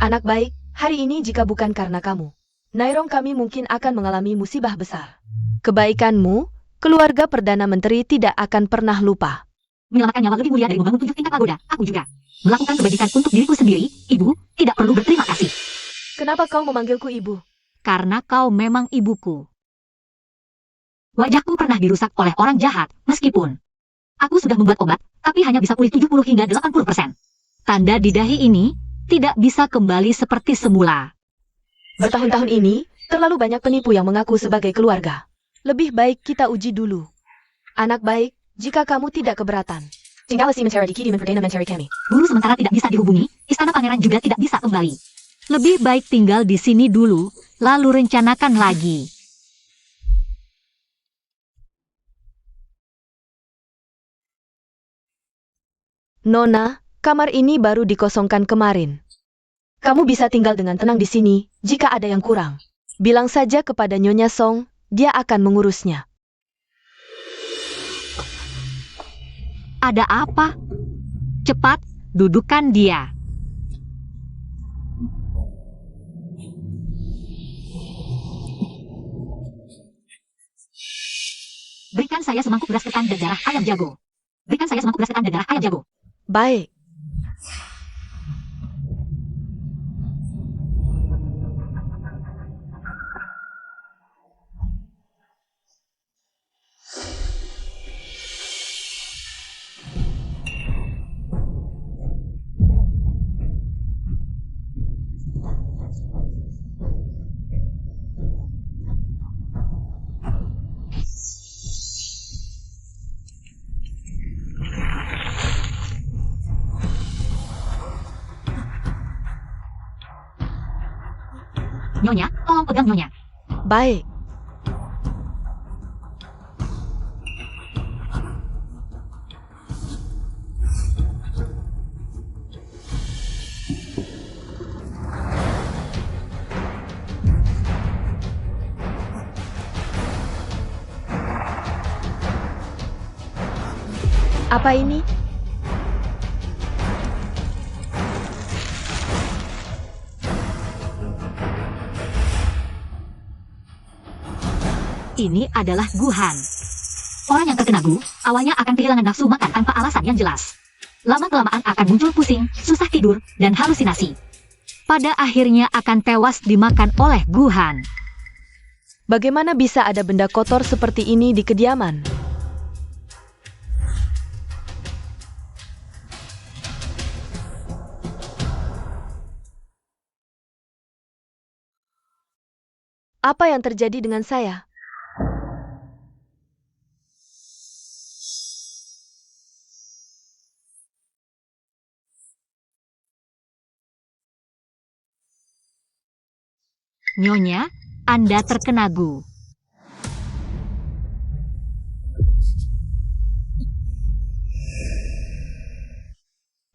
Anak baik, hari ini jika bukan karena kamu, Nairong kami mungkin akan mengalami musibah besar. Kebaikanmu, keluarga Perdana Menteri tidak akan pernah lupa. Menyelamatkan nyawa lebih mulia dari membangun 7 tingkat pagoda. Aku juga melakukan kebajikan untuk diriku sendiri. Ibu, tidak perlu berterima kasih. Kenapa kau memanggilku ibu? Karena kau memang ibuku. Wajahku pernah dirusak oleh orang jahat, meskipun aku sudah membuat obat, tapi hanya bisa pulih 70 hingga 80%. Tanda di dahi ini tidak bisa kembali seperti semula. Bertahun-tahun ini, terlalu banyak penipu yang mengaku sebagai keluarga. Lebih baik kita uji dulu. Anak baik, jika kamu tidak keberatan. Tinggal sementara di kediaman Perdana Menteri kami. Guru sementara tidak bisa dihubungi, istana pangeran juga tidak bisa kembali. Lebih baik tinggal di sini dulu, lalu rencanakan lagi. Nona, kamar ini baru dikosongkan kemarin. Kamu bisa tinggal dengan tenang di sini, jika ada yang kurang. Bilang saja kepada Nyonya Song, dia akan mengurusnya. Ada apa? Cepat, dudukkan dia. Berikan saya semangkuk beras ketan dan darah ayam jago. Berikan saya semangkuk beras ketan dan darah ayam jago. Baik. Nyonya, tolong pegang Nyonya. Baik. Apa ini? Ini adalah Guhan. Orang yang terkena Gu, awalnya akan kehilangan nafsu makan tanpa alasan yang jelas. Lama-kelamaan akan muncul pusing, susah tidur, dan halusinasi. Pada akhirnya akan tewas dimakan oleh Guhan. Bagaimana bisa ada benda kotor seperti ini di kediaman? Apa yang terjadi dengan saya? Nyonya, Anda terkena Gu.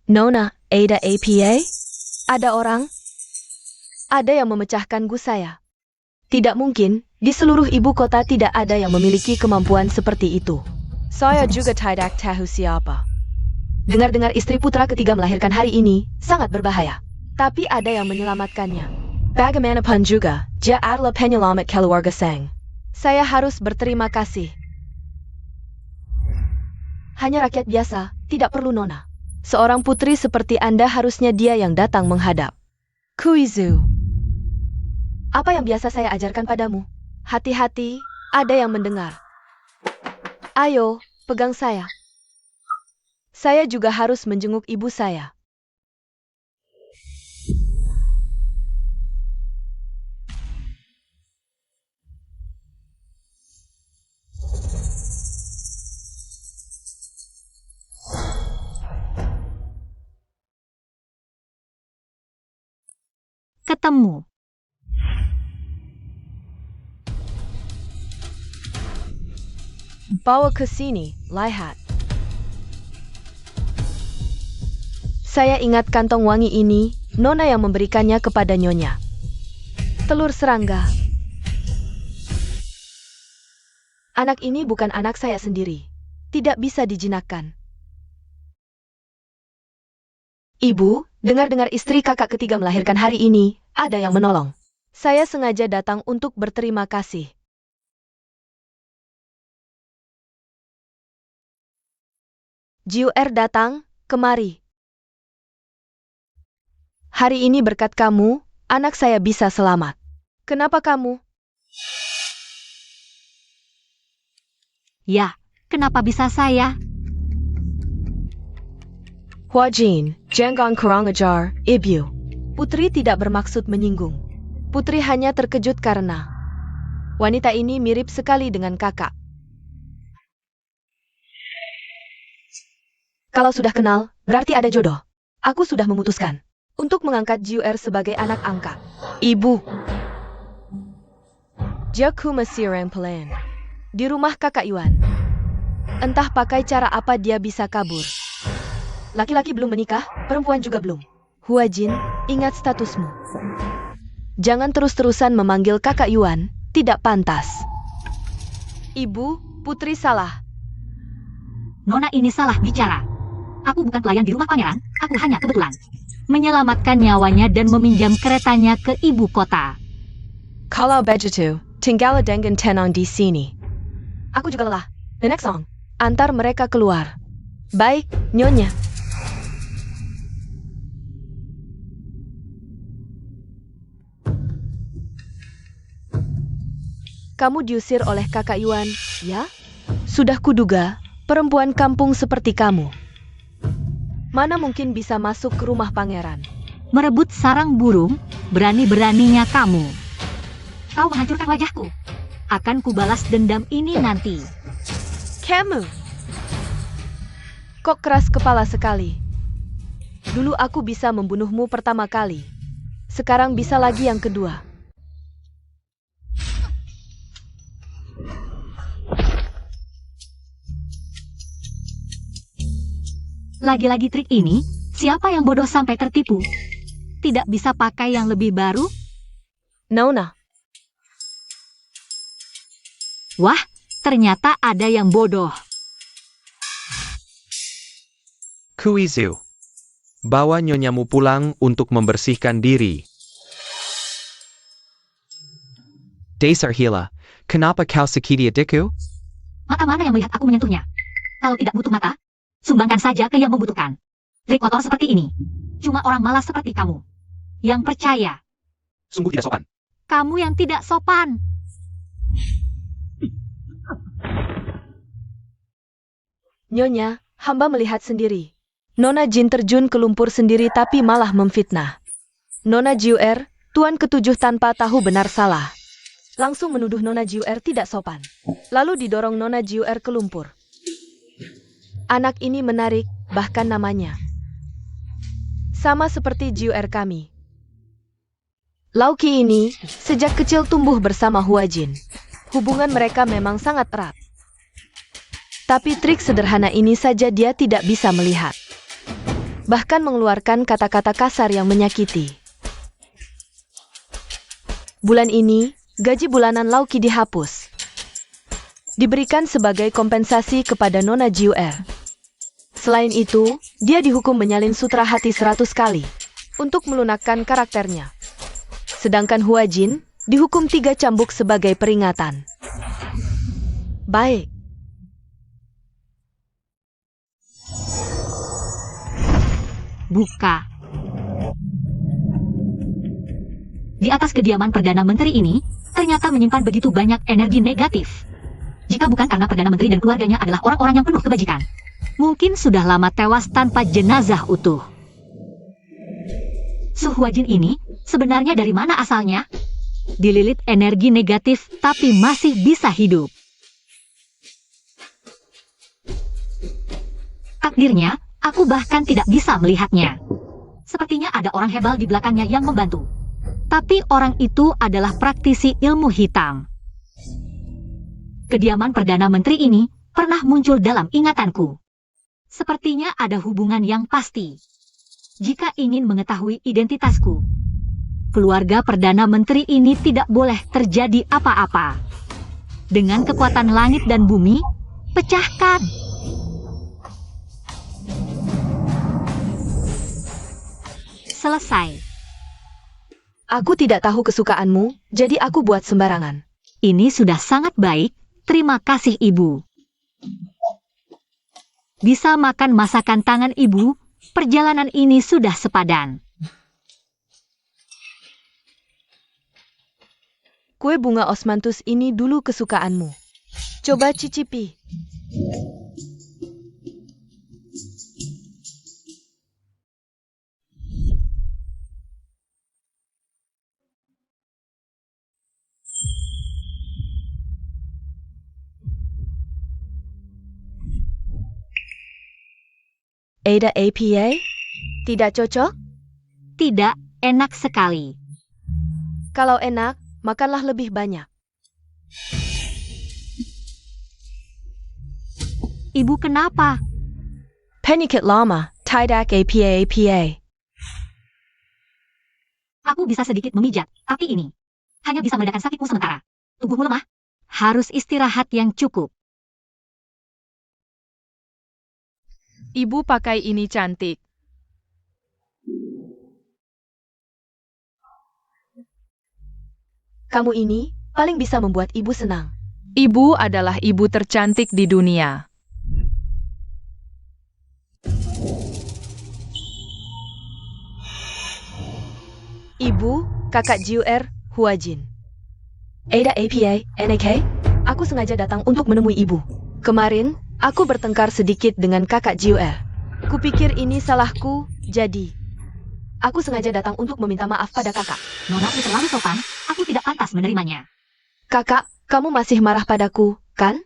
Nona, Ada APA? Ada orang? Ada yang memecahkan Gu saya. Tidak mungkin, di seluruh ibu kota tidak ada yang memiliki kemampuan seperti itu. Saya juga tidak tahu siapa. Dengar-dengar istri putra ketiga melahirkan hari ini, sangat berbahaya. Tapi ada yang menyelamatkannya. Bagaimanapun juga, dia adalah penyelamat keluarga Seng. Saya harus berterima kasih. Hanya rakyat biasa, tidak perlu nona. Seorang putri seperti Anda harusnya dia yang datang menghadap. Kuizu. Apa yang biasa saya ajarkan padamu? Hati-hati, ada yang mendengar. Ayo, pegang saya. Saya juga harus menjenguk ibu saya. ketemu. Bawa ke sini, lihat. Saya ingat kantong wangi ini, Nona yang memberikannya kepada Nyonya. Telur serangga. Anak ini bukan anak saya sendiri. Tidak bisa dijinakkan. Ibu, dengar-dengar istri kakak ketiga melahirkan hari ini, ada yang menolong. Saya sengaja datang untuk berterima kasih. JUR datang, kemari. Hari ini berkat kamu, anak saya bisa selamat. Kenapa kamu? Ya, kenapa bisa saya? Huajin, jangan kurang ajar, Ibu. Putri tidak bermaksud menyinggung. Putri hanya terkejut karena wanita ini mirip sekali dengan kakak. Kalau sudah kenal, berarti ada jodoh. Aku sudah memutuskan untuk mengangkat JUR sebagai anak angkat. Ibu. Jaku masih rempelen. Di rumah kakak Yuan. Entah pakai cara apa dia bisa kabur. Laki-laki belum menikah, perempuan juga belum. Huajin, ingat statusmu. Jangan terus-terusan memanggil kakak Yuan, tidak pantas. Ibu, Putri salah. Nona ini salah bicara. Aku bukan pelayan di rumah pangeran, aku hanya kebetulan menyelamatkan nyawanya dan meminjam keretanya ke ibu kota. Kalau begitu, tinggal dengan tenang di sini. Aku juga lelah. The next song. Antar mereka keluar. Baik, Nyonya. Kamu diusir oleh kakak Yuan, ya? Sudah kuduga, perempuan kampung seperti kamu. Mana mungkin bisa masuk ke rumah pangeran? Merebut sarang burung, berani-beraninya kamu. Kau menghancurkan wajahku. Akan kubalas dendam ini nanti. Kamu! Kok keras kepala sekali? Dulu aku bisa membunuhmu pertama kali. Sekarang bisa lagi yang kedua. Lagi-lagi trik ini, siapa yang bodoh sampai tertipu? Tidak bisa pakai yang lebih baru? Nona. Wah, ternyata ada yang bodoh. Kuizu. Bawa nyonyamu pulang untuk membersihkan diri. Dasar Hila, kenapa kau sakiti adikku? Mata mana yang melihat aku menyentuhnya? Kalau tidak butuh mata, sumbangkan saja ke yang membutuhkan. Trik kotor seperti ini, cuma orang malas seperti kamu yang percaya. Sungguh tidak sopan. Kamu yang tidak sopan. Nyonya, hamba melihat sendiri. Nona Jin terjun ke lumpur sendiri tapi malah memfitnah. Nona JUR, tuan ketujuh tanpa tahu benar salah. Langsung menuduh Nona JUR tidak sopan. Lalu didorong Nona JUR ke lumpur. Anak ini menarik, bahkan namanya sama seperti JUR kami. Lauki ini sejak kecil tumbuh bersama Huajin. Hubungan mereka memang sangat erat. Tapi trik sederhana ini saja dia tidak bisa melihat. Bahkan mengeluarkan kata-kata kasar yang menyakiti. Bulan ini, gaji bulanan Lauki dihapus. Diberikan sebagai kompensasi kepada Nona JUR. Selain itu, dia dihukum menyalin sutra hati 100 kali untuk melunakkan karakternya. Sedangkan Huajin dihukum 3 cambuk sebagai peringatan. Baik. Buka. Di atas kediaman Perdana Menteri ini, ternyata menyimpan begitu banyak energi negatif. Jika bukan karena Perdana Menteri dan keluarganya adalah orang-orang yang penuh kebajikan, mungkin sudah lama tewas tanpa jenazah utuh. Huajin ini sebenarnya dari mana asalnya? Dililit energi negatif tapi masih bisa hidup. Takdirnya, aku bahkan tidak bisa melihatnya. Sepertinya ada orang hebal di belakangnya yang membantu. Tapi orang itu adalah praktisi ilmu hitam. Kediaman Perdana Menteri ini pernah muncul dalam ingatanku. Sepertinya ada hubungan yang pasti. Jika ingin mengetahui identitasku, keluarga Perdana Menteri ini tidak boleh terjadi apa-apa. Dengan kekuatan langit dan bumi, pecahkan. Selesai. Aku tidak tahu kesukaanmu, jadi aku buat sembarangan. Ini sudah sangat baik. Terima kasih, Ibu. Bisa makan masakan tangan Ibu. Perjalanan ini sudah sepadan. Kue bunga osmanthus ini dulu kesukaanmu. Coba cicipi. Ada APA? Tidak cocok? Tidak, enak sekali. Kalau enak, makanlah lebih banyak. Ibu kenapa? Penyakit lama, tidak APA. Aku bisa sedikit memijat, tapi ini hanya bisa meredakan sakitmu sementara. Tubuhmu lemah. Harus istirahat yang cukup. Ibu pakai ini cantik. Kamu ini paling bisa membuat ibu senang. Ibu adalah ibu tercantik di dunia. Ibu, kakak Jiur, Huajin. Ada APA, NAK? Aku sengaja datang untuk menemui ibu. Kemarin, aku bertengkar sedikit dengan kakak Jiur. Kupikir ini salahku, jadi aku sengaja datang untuk meminta maaf pada kakak. Nona itu terlalu sopan, aku tidak pantas menerimanya. Kakak, kamu masih marah padaku, kan?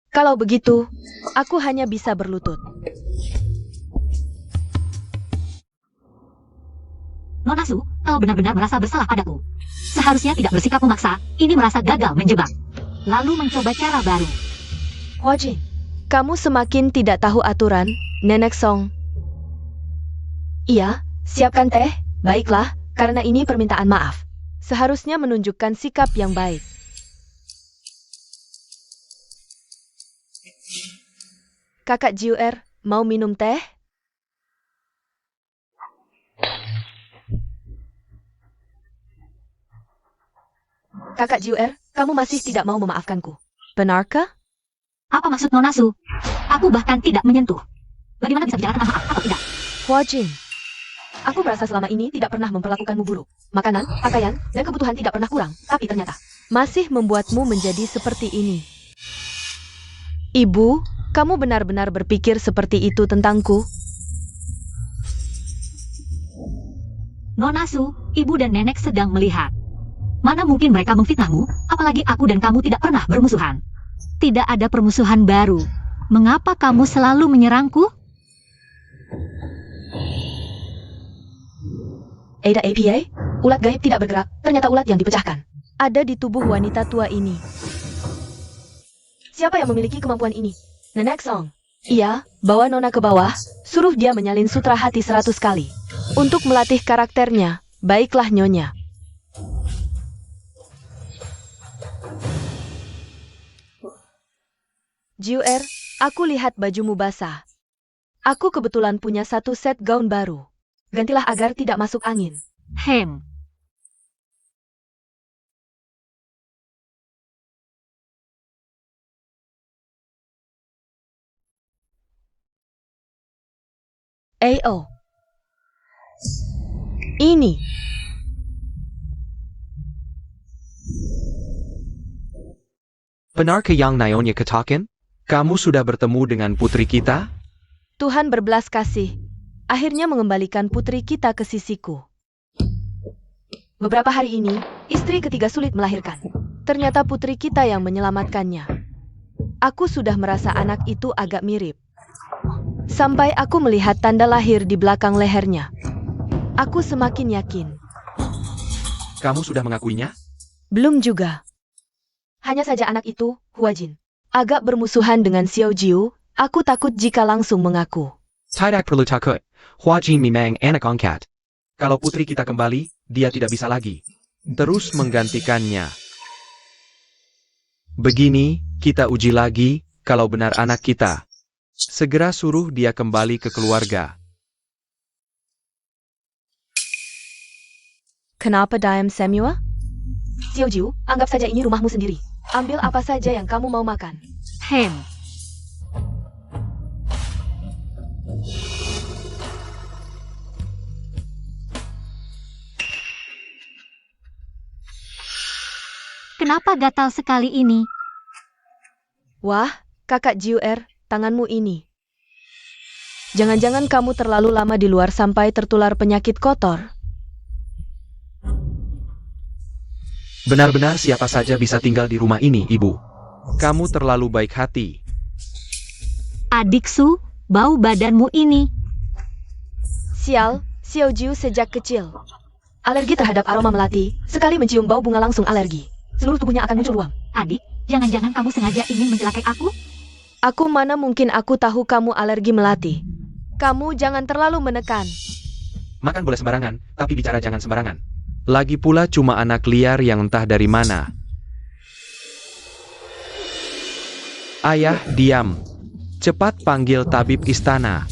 Kalau begitu, aku hanya bisa berlutut. Nona Su, kau benar-benar merasa bersalah padaku. Seharusnya tidak bersikap memaksa, ini merasa gagal menjebak. Lalu mencoba cara baru. Huajin, kamu semakin tidak tahu aturan, Nenek Song. Iya, siapkan teh. Baiklah, karena ini permintaan maaf. Seharusnya menunjukkan sikap yang baik. Kakak Jiur, mau minum teh? Kakak Jiur, kamu masih tidak mau memaafkanku. Benarkah? Apa maksud Nona Su? Aku bahkan tidak menyentuh. Bagaimana bisa bicara tentang maaf atau tidak? Huajin, aku merasa selama ini tidak pernah memperlakukanmu buruk. Makanan, pakaian, dan kebutuhan tidak pernah kurang, tapi ternyata masih membuatmu menjadi seperti ini. Ibu, kamu benar-benar berpikir seperti itu tentangku? Nona Su, ibu dan nenek sedang melihat. Mana mungkin mereka memfitnahmu, apalagi aku dan kamu tidak pernah bermusuhan. Tidak ada permusuhan baru. Mengapa kamu selalu menyerangku? Ada APA? Ulat gaib tidak bergerak, ternyata ulat yang dipecahkan. Ada di tubuh wanita tua ini. Siapa yang memiliki kemampuan ini? Nenek Song. Iya, bawa Nona ke bawah, suruh dia menyalin sutra hati 100 kali. Untuk melatih karakternya, baiklah Nyonya. Jiur, aku lihat bajumu basah. Aku kebetulan punya satu set gaun baru. Gantilah agar tidak masuk angin. Hem. AO. Ini. Benar ke yang Nyonya katakan? Kamu sudah bertemu dengan putri kita? Tuhan berbelas kasih. Akhirnya mengembalikan putri kita ke sisiku. Beberapa hari ini, istri ketiga sulit melahirkan. Ternyata putri kita yang menyelamatkannya. Aku sudah merasa anak itu agak mirip. Sampai aku melihat tanda lahir di belakang lehernya. Aku semakin yakin. Kamu sudah mengakuinya? Belum juga. Hanya saja anak itu, Huajin, agak bermusuhan dengan Xiao Jiu. Aku takut jika langsung mengaku. Tidak perlu takut. Huajin memang anak angkat. Kalau putri kita kembali, dia tidak bisa lagi terus menggantikannya. Begini, kita uji lagi, kalau benar anak kita. Segera suruh dia kembali ke keluarga. Kenapa diam Semua? Xiao Jiu, anggap saja ini rumahmu sendiri. Ambil apa saja yang kamu mau makan. Hem. Kenapa gatal sekali ini? Wah, kakak Jiu tanganmu ini. Jangan-jangan kamu terlalu lama di luar sampai tertular penyakit kotor. Benar-benar siapa saja bisa tinggal di rumah ini, Ibu. Kamu terlalu baik hati. Adik Su, bau badanmu ini. Sial, Xiao Jiu sejak kecil alergi terhadap aroma melati, sekali mencium bau bunga langsung alergi. Seluruh tubuhnya akan muncul ruam. Adik, jangan-jangan kamu sengaja ingin mencelakai aku? Aku mana mungkin aku tahu kamu alergi melati. Kamu jangan terlalu menekan. Makan boleh sembarangan, tapi bicara jangan sembarangan. Lagi pula cuma anak liar yang entah dari mana. Ayah, diam. Cepat panggil tabib istana.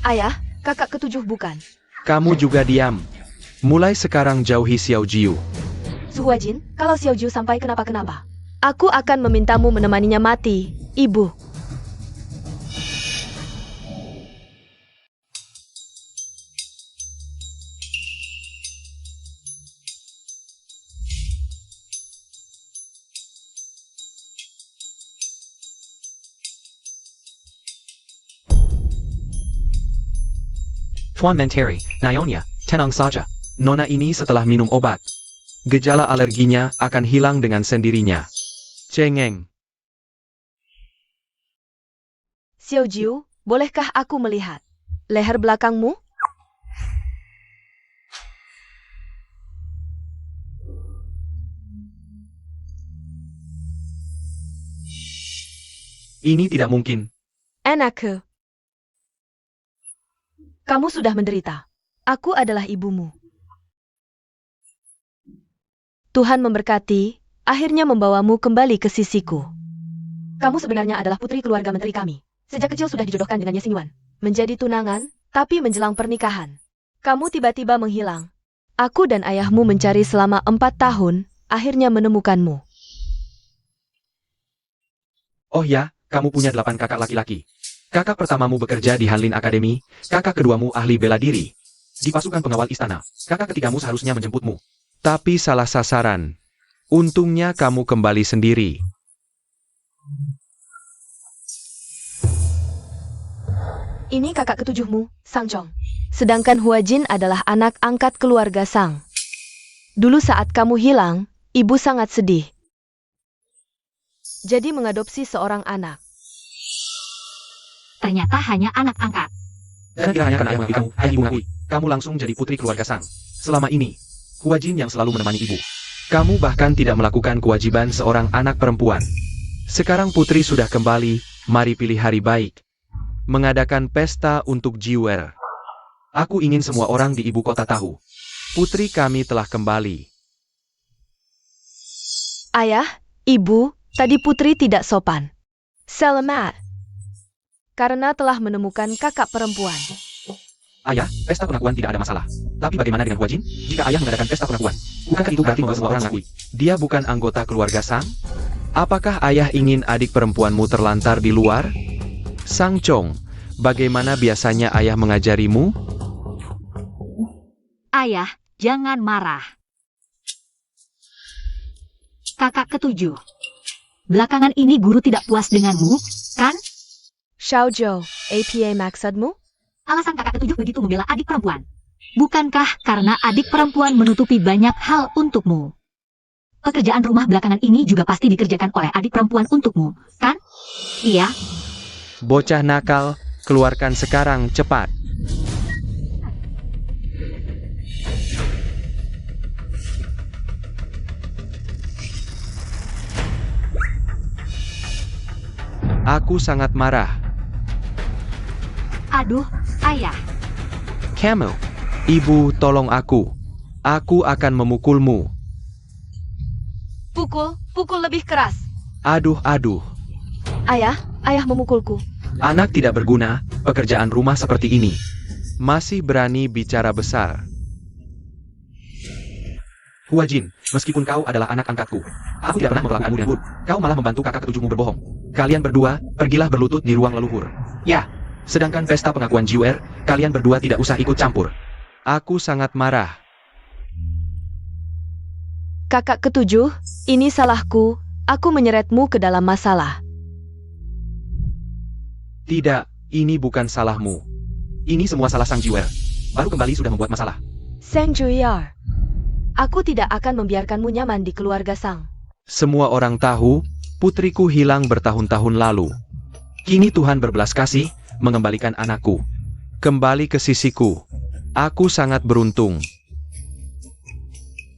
Ayah, kakak ketujuh bukan? Kamu juga diam. Mulai sekarang jauhi Xiao Jiu. Su Huajin, kalau Xiao Jiu sampai kenapa-kenapa, aku akan memintamu menemaninya mati, Ibu. Tuan Menteri, Nyonya, tenang saja. Nona ini setelah minum obat, gejala alerginya akan hilang dengan sendirinya. Cengeng. Xiao Jiu, bolehkah aku melihat leher belakangmu? Ini tidak mungkin. Anakku. Kamu sudah menderita. Aku adalah ibumu. Tuhan memberkati, akhirnya membawamu kembali ke sisiku. Kamu sebenarnya adalah putri keluarga menteri kami. Sejak kecil sudah dijodohkan dengan Yesingwan. Menjadi tunangan, tapi menjelang pernikahan. Kamu tiba-tiba menghilang. Aku dan ayahmu mencari selama 4 tahun, akhirnya menemukanmu. Oh ya, kamu punya 8 kakak laki-laki. Kakak pertamamu bekerja di Hanlin Academy, kakak keduamu ahli bela diri di pasukan pengawal istana, kakak ketigamu seharusnya menjemputmu. Tapi salah sasaran. Untungnya kamu kembali sendiri. Ini kakak ketujuhmu, Sang Chong. Sedangkan Huajin adalah anak angkat keluarga Sang. Dulu saat kamu hilang, ibu sangat sedih. Jadi mengadopsi seorang anak. Ternyata hanya anak angkat. Dan tidak hanya karena ayah mengakui kamu, ayah ibu mengakui, kamu langsung jadi putri keluarga Sang. Selama ini, Huajin yang selalu menemani ibu. Kamu bahkan tidak melakukan kewajiban seorang anak perempuan. Sekarang putri sudah kembali, mari pilih hari baik. Mengadakan pesta untuk Jiwer. Aku ingin semua orang di ibu kota tahu. Putri kami telah kembali. Ayah, ibu, tadi putri tidak sopan. Selamat. Karena telah menemukan kakak perempuan. Ayah, pesta pengakuan tidak ada masalah. Tapi bagaimana dengan Huajin? Jika ayah mengadakan pesta pengakuan, bukankah itu berarti membuat semua orang mengakui dia bukan anggota keluarga Sang? Apakah ayah ingin adik perempuanmu terlantar di luar? Sang Chong, bagaimana biasanya ayah mengajarimu? Ayah, jangan marah. Kakak ketujuh. Belakangan ini guru tidak puas denganmu, kan? Xiao Zhou, APA maksudmu? Alasan kakak ketujuh begitu membela adik perempuan. Bukankah karena adik perempuan menutupi banyak hal untukmu? Pekerjaan rumah belakangan ini juga pasti dikerjakan oleh adik perempuan untukmu, kan? Iya. Bocah nakal, keluarkan sekarang cepat. Aku sangat marah. Aduh, ayah. Camel, ibu tolong aku. Aku akan memukulmu. Pukul lebih keras. Aduh, aduh. Ayah memukulku. Anak tidak berguna, pekerjaan rumah seperti ini. Masih berani bicara besar. Huajin, meskipun kau adalah anak angkatku, aku tidak pernah memperlakukanmu dengan buruk. Kau malah membantu kakak ketujuhmu berbohong. Kalian berdua, pergilah berlutut di ruang leluhur. Ya, sedangkan pesta pengakuan Jiuer, kalian berdua tidak usah ikut campur. Aku sangat marah. Kakak ketujuh, ini salahku. Aku menyeretmu ke dalam masalah. Tidak, ini bukan salahmu. Ini semua salah Sang Jiuer. Baru kembali sudah membuat masalah. Sang Juiyar, aku tidak akan membiarkanmu nyaman di keluarga Sang. Semua orang tahu, putriku hilang bertahun-tahun lalu. Kini Tuhan berbelas kasih, mengembalikan anakku. Kembali ke sisiku. Aku sangat beruntung.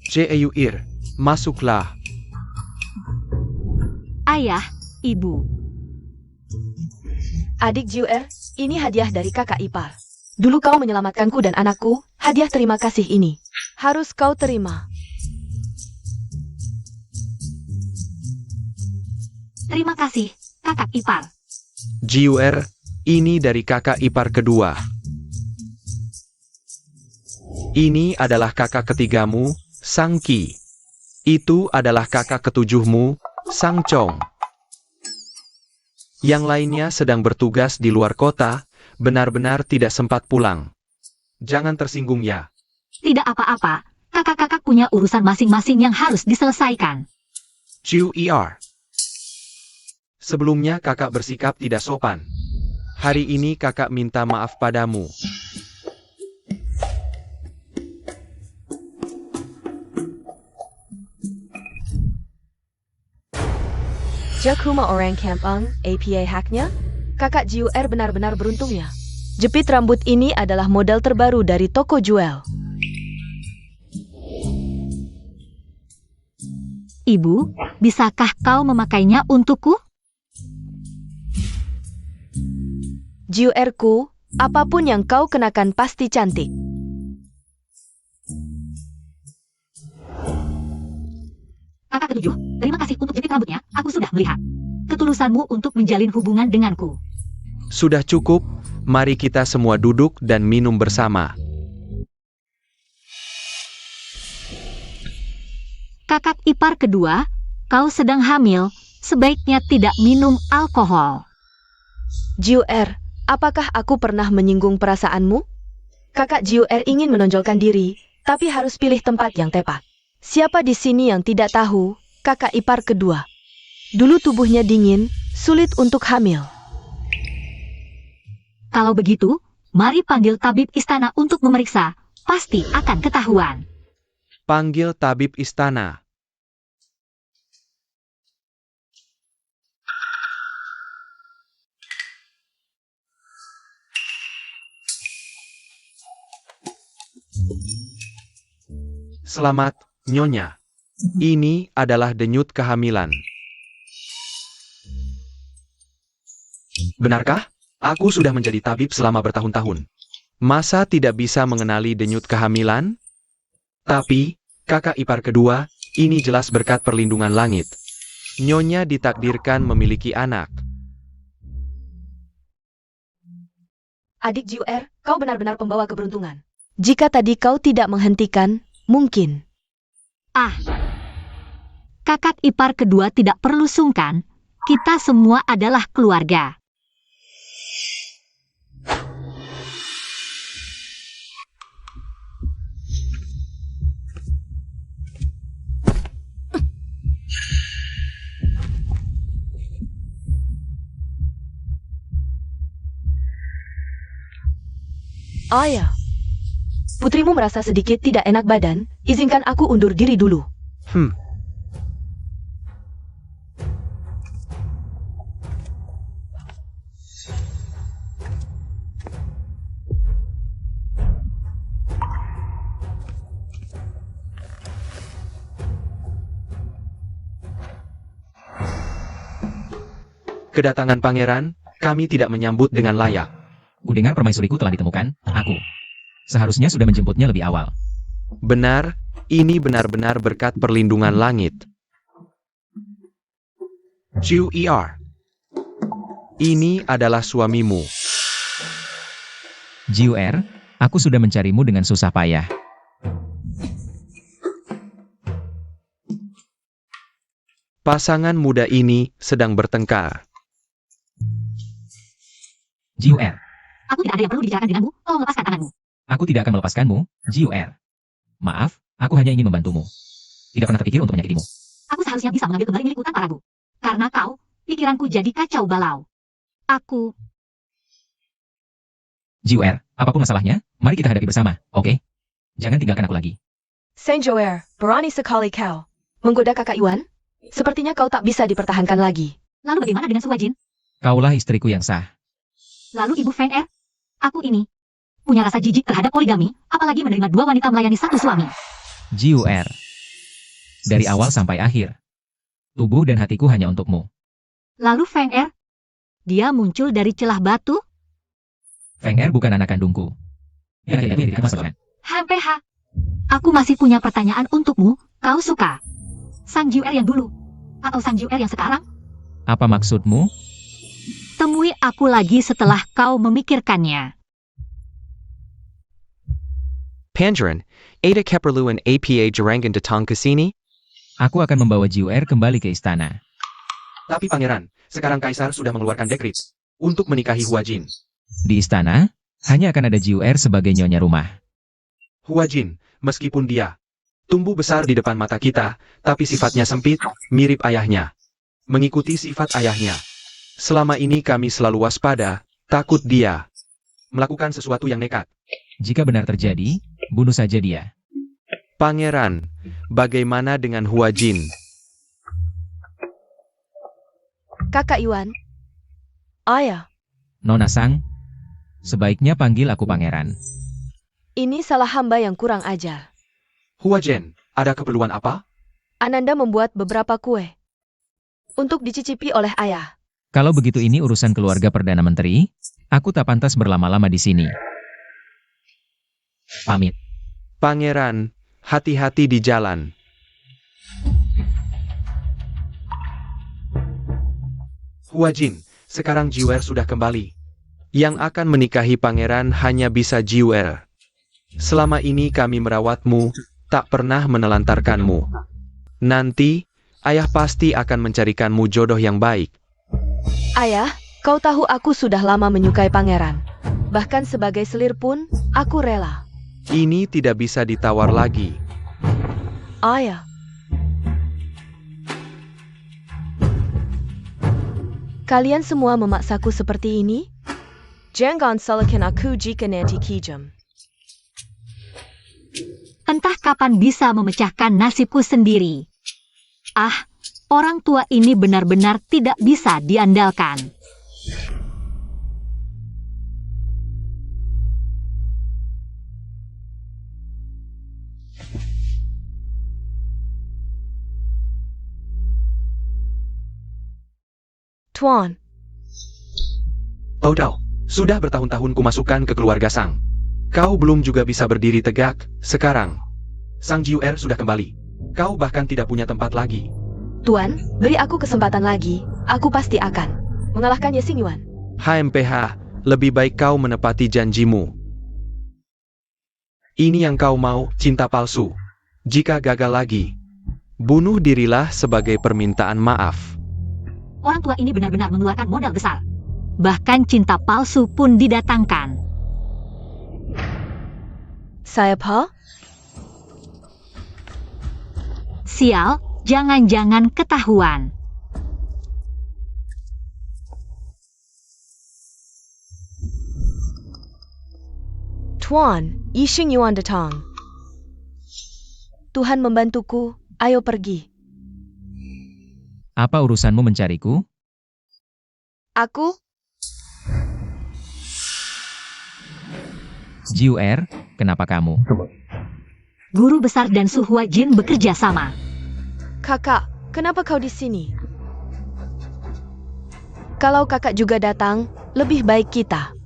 Jiuer, masuklah. Ayah, ibu. Adik Jiuer, ini hadiah dari kakak ipar. Dulu kau menyelamatkanku dan anakku, hadiah terima kasih ini. Harus kau terima. Terima kasih, kakak ipar. Jiuer, ini dari kakak ipar kedua. Ini adalah kakak ketigamu, Sang Qi. Itu adalah kakak ketujuhmu, Sang Chong. Yang lainnya sedang bertugas di luar kota, benar-benar tidak sempat pulang. Jangan tersinggung ya. Tidak apa-apa, kakak-kakak punya urusan masing-masing yang harus diselesaikan. Jiuer. Sebelumnya kakak bersikap tidak sopan. Hari ini kakak minta maaf padamu. Jakuma orang kampung, APA hacknya? Kakak Jiuer benar-benar beruntungnya. Jepit rambut ini adalah model terbaru dari toko Juel. Ibu, bisakah kau memakainya untukku? Jiuerku, apapun yang kau kenakan pasti cantik. Kakak ketujuh, terima kasih untuk jepit rambutnya, aku sudah melihat ketulusanmu untuk menjalin hubungan denganku. Sudah cukup, mari kita semua duduk dan minum bersama. Kakak ipar kedua, kau sedang hamil, sebaiknya tidak minum alkohol. Jiuer, apakah aku pernah menyinggung perasaanmu? Kakak Jiuer ingin menonjolkan diri, tapi harus pilih tempat yang tepat. Siapa di sini yang tidak tahu, kakak ipar kedua? Dulu tubuhnya dingin, sulit untuk hamil. Kalau begitu, mari panggil tabib istana untuk memeriksa, pasti akan ketahuan. Panggil tabib istana. Selamat, Nyonya. Ini adalah denyut kehamilan. Benarkah? Aku sudah menjadi tabib selama bertahun-tahun. Masa tidak bisa mengenali denyut kehamilan? Tapi, kakak ipar kedua, ini jelas berkat perlindungan langit. Nyonya ditakdirkan memiliki anak. Adik Jiuer, kau benar-benar pembawa keberuntungan. Jika tadi kau tidak menghentikan, mungkin. Kakak ipar kedua tidak perlu sungkan, kita semua adalah keluarga. Ayah, putrimu merasa sedikit tidak enak badan, izinkan aku undur diri dulu. Kedatangan pangeran, kami tidak menyambut dengan layak. Kudengar permaisuriku telah ditemukan, aku. Seharusnya sudah menjemputnya lebih awal. Benar, ini benar-benar berkat perlindungan langit. Jiu Er. Ini adalah suamimu. Jiuer, aku sudah mencarimu dengan susah payah. Pasangan muda ini sedang bertengkar. Jiuer, Aku tidak ada yang perlu dibicarakan denganmu. Tolong lepaskan tanganmu. aku tidak akan melepaskanmu, Jiuer. Maaf, aku hanya ingin membantumu. Tidak pernah terpikir untuk menyakitimu. Aku seharusnya bisa mengambil kembali milikku tanpa ragu. Karena kau, pikiranku jadi kacau balau. Aku, Jiuer, apapun masalahnya, mari kita hadapi bersama, oke? Jangan tinggalkan aku lagi. Saint Joer, berani sekali kau. Menggoda kakak Yuan? Sepertinya kau tak bisa dipertahankan lagi. lalu bagaimana dengan Suwajin? Kaulah istriku yang sah. Lalu Ibu Feng Er? Aku ini punya rasa jijik terhadap poligami, apalagi menerima dua wanita melayani satu suami. Jiuer. Dari awal sampai akhir. Tubuh dan hatiku hanya untukmu. Lalu Feng Er? Dia muncul dari celah batu? Feng Er bukan anak kandungku. HPH. Aku masih punya pertanyaan untukmu. Kau suka Sang Jiuer yang dulu? Atau Sang Jiuer yang sekarang? Apa maksudmu? Temui aku lagi setelah kau memikirkannya. Pangeran, ada keperluan APA Jerangan datang ke sini? Aku akan membawa Jiuer kembali ke istana. Tapi pangeran, sekarang kaisar sudah mengeluarkan dekret untuk menikahi Huajin. Di istana, hanya akan ada Jiuer sebagai nyonya rumah. Huajin, meskipun dia tumbuh besar di depan mata kita, tapi sifatnya sempit, mirip ayahnya. Mengikuti sifat ayahnya. Selama ini kami selalu waspada, takut dia melakukan sesuatu yang nekat. Jika benar terjadi, bunuh saja dia. Pangeran, bagaimana dengan Huajin? Kakak Yuan. Ayah, Nona Sang, sebaiknya panggil aku pangeran. ini salah hamba yang kurang ajar. Huajin, ada keperluan apa? Ananda membuat beberapa kue untuk dicicipi oleh ayah. Kalau begitu ini urusan keluarga Perdana Menteri, aku tak pantas berlama-lama di sini. Pamit. Pangeran, hati-hati di jalan. Huajin, sekarang Jiuer sudah kembali. Yang akan menikahi pangeran hanya bisa Jiuer. Selama ini kami merawatmu, tak pernah menelantarkanmu. Nanti, ayah pasti akan mencarikanmu jodoh yang baik. Ayah, kau tahu aku sudah lama menyukai pangeran. Bahkan sebagai selir pun, aku rela. Ini tidak bisa ditawar lagi. Ayah. Kalian semua memaksaku seperti ini? Jangan salahkan aku jika nanti kejam. Entah kapan bisa memecahkan nasibku sendiri. Ah, orang tua ini benar-benar tidak bisa diandalkan. Tuan, Tahu, sudah bertahun-tahun kumasukkan ke keluarga Sang. Kau belum juga bisa berdiri tegak, sekarang. Sang Jiuer sudah kembali. Kau bahkan tidak punya tempat lagi. Tuan, beri aku kesempatan lagi. Aku pasti akan mengalahkan Yesing Yuan. HMPH, lebih baik kau menepati janjimu. Ini yang kau mau, cinta palsu. Jika gagal lagi, bunuh dirilah sebagai permintaan maaf. Orang tua ini benar-benar mengeluarkan modal besar. Bahkan cinta palsu pun didatangkan. Siapa? Sial, jangan-jangan ketahuan. Tuan, Yixing Yuan datang. Tuhan membantuku, ayo pergi. Apa urusanmu mencariku? Aku? Jiuer, kenapa kamu? Guru besar dan Su Huajin bekerja sama. Kakak, kenapa kau di sini? Kalau kakak juga datang, lebih baik kita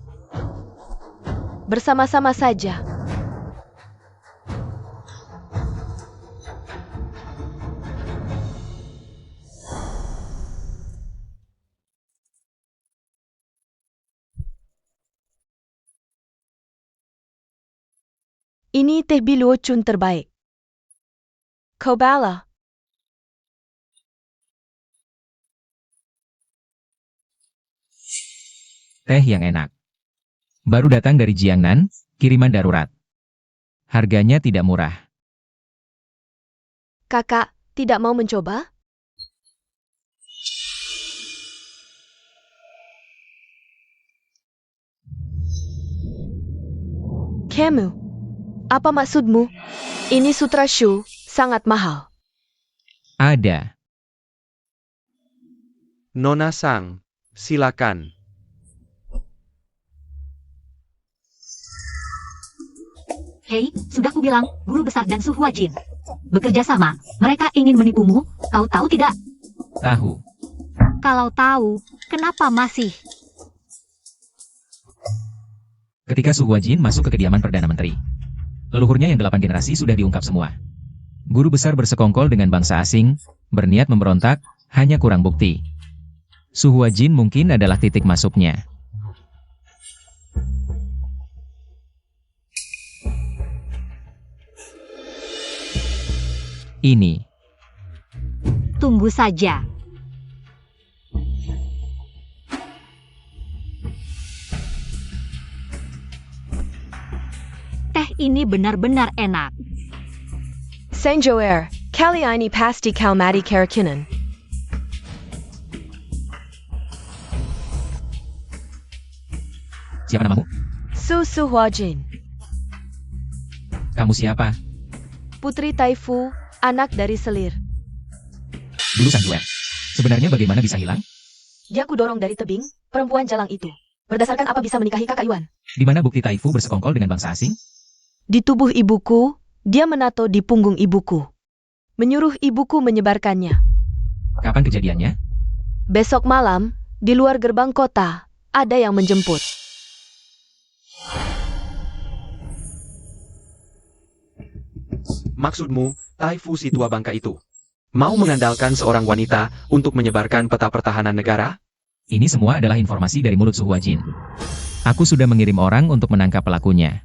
bersama-sama saja. Ini teh biluocun terbaik. Kobala. Teh yang enak. Baru datang dari Jiangnan, kiriman darurat. Harganya tidak murah. Kakak, tidak mau mencoba? Kamu, apa maksudmu? Ini sutra shu, sangat mahal. Ada. Nona Sang, silakan. Hei, sudah kubilang, guru besar dan Su Huajin. Bekerja sama, mereka ingin menipumu, kau tahu tidak? Tahu. Kalau tahu, kenapa masih? Ketika Su Huajin masuk ke kediaman Perdana Menteri. Leluhurnya yang 8 generasi sudah diungkap semua. Guru besar bersekongkol dengan bangsa asing, berniat memberontak, hanya kurang bukti. Su Huajin mungkin adalah titik masuknya. Ini. Tunggu saja. Teh ini benar-benar enak. Senjoer, kali ini pasti kau mati keracunan. Siapa namamu? Su Huajin, Kamu siapa? Putri Taifu, anak dari selir. Dulu Sanjuan. Sebenarnya bagaimana bisa hilang? Dia kudorong dari tebing, perempuan jalang itu. Berdasarkan apa bisa menikahi kakak Yuan? Di mana bukti Taifu bersekongkol dengan bangsa asing? Di tubuh ibuku, dia menato di punggung ibuku. Menyuruh ibuku menyebarkannya. Kapan kejadiannya? Besok malam, di luar gerbang kota, ada yang menjemput. Maksudmu, Taifu si tua bangka itu mau mengandalkan seorang wanita untuk menyebarkan peta pertahanan negara? Ini semua adalah informasi dari mulut Su Huajin. Aku sudah mengirim orang untuk menangkap pelakunya.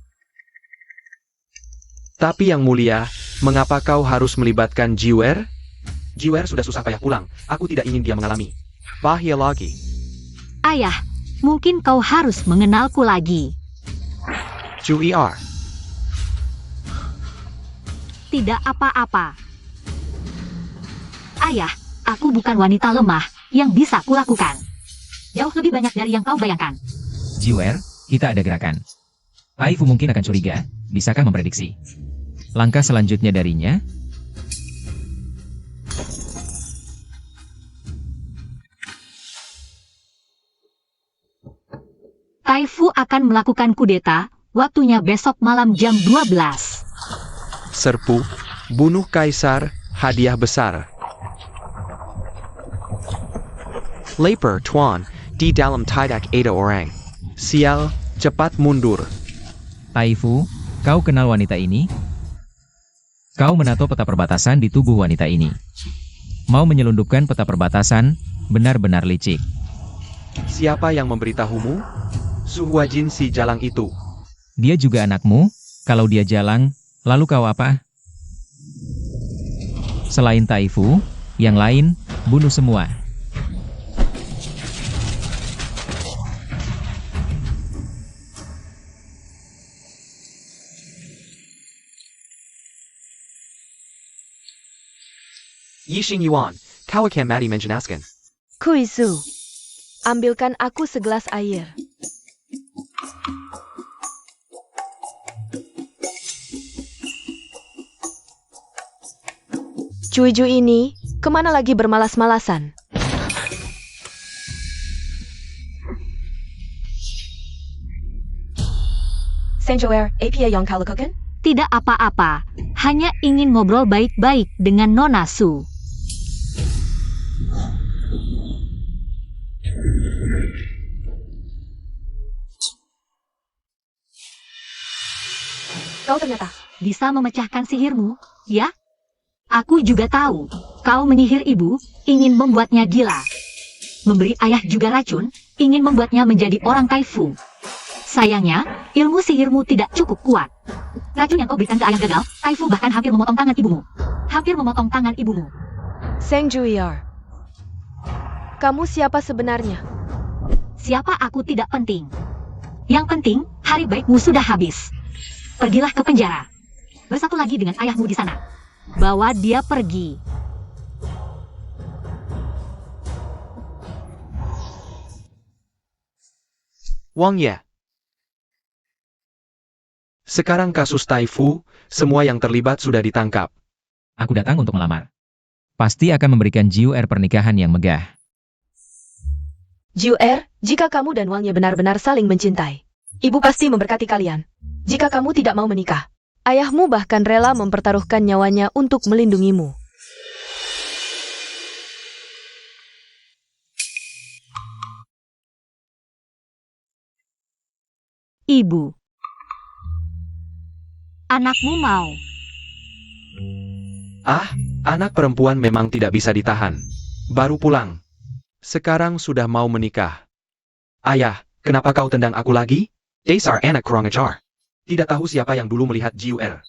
Tapi yang mulia, mengapa kau harus melibatkan Jiwer? Jiwer sudah susah payah pulang, aku tidak ingin dia mengalami bahaya lagi. Ayah, mungkin kau harus mengenalku lagi. Juiar, Tidak apa-apa. Ayah, aku bukan wanita lemah yang bisa kulakukan. Jauh lebih banyak dari yang kau bayangkan. Jiwer, kita ada gerakan. Taifu mungkin akan curiga, bisakah memprediksi? Langkah selanjutnya darinya? Taifu akan melakukan kudeta, waktunya besok malam jam 12. serpu, bunuh kaisar, hadiah besar. Lapar Tuan, di dalam tidak ada orang. Sial, cepat mundur. Taifu, kau kenal wanita ini? Kau menato peta perbatasan di tubuh wanita ini. Mau menyelundupkan peta perbatasan, benar-benar licik. Siapa yang memberitahumu? Su Huajin si jalang itu. Dia juga anakmu? Kalau dia jalang, lalu kau apa? Selain Taifu, yang lain, bunuh semua. Yixing Yuan, kau akan mati menjenaskan. Kuizu, ambilkan aku segelas air. Cuiju ini, kemana lagi bermalas-malasan? Senjoer, APA yang kau lakukan? Tidak apa-apa, hanya ingin ngobrol baik-baik dengan Nona Su. Kau ternyata. Bisa memecahkan sihirmu, ya? Aku juga tahu, kau menyihir ibu, ingin membuatnya gila. Memberi ayah juga racun, ingin membuatnya menjadi orang kaifu. Sayangnya, ilmu sihirmu tidak cukup kuat. Racun yang kau berikan ke ayah gagal, kaifu bahkan hampir memotong tangan ibumu. Hampir memotong tangan ibumu. Seng Juiar. Kamu siapa sebenarnya? Siapa aku tidak penting. Yang penting, hari baikmu sudah habis. Pergilah ke penjara. Bersatu lagi dengan ayahmu di sana. Bawa dia pergi. Wang Ye. Sekarang kasus Taifu, semua yang terlibat sudah ditangkap. Aku datang untuk melamar. Pasti akan memberikan Jiuer pernikahan yang megah. Juier, jika kamu dan Wang Ye benar-benar saling mencintai, ibu pasti memberkati kalian. Jika kamu tidak mau menikah, ayahmu bahkan rela mempertaruhkan nyawanya untuk melindungimu. Ibu. Anakmu mau. Ah, anak perempuan memang tidak bisa ditahan. Baru pulang. Sekarang sudah mau menikah. Ayah, kenapa kau tendang aku lagi? Dasar anak kurang ajar. Tidak tahu siapa yang dulu melihat Jiuer.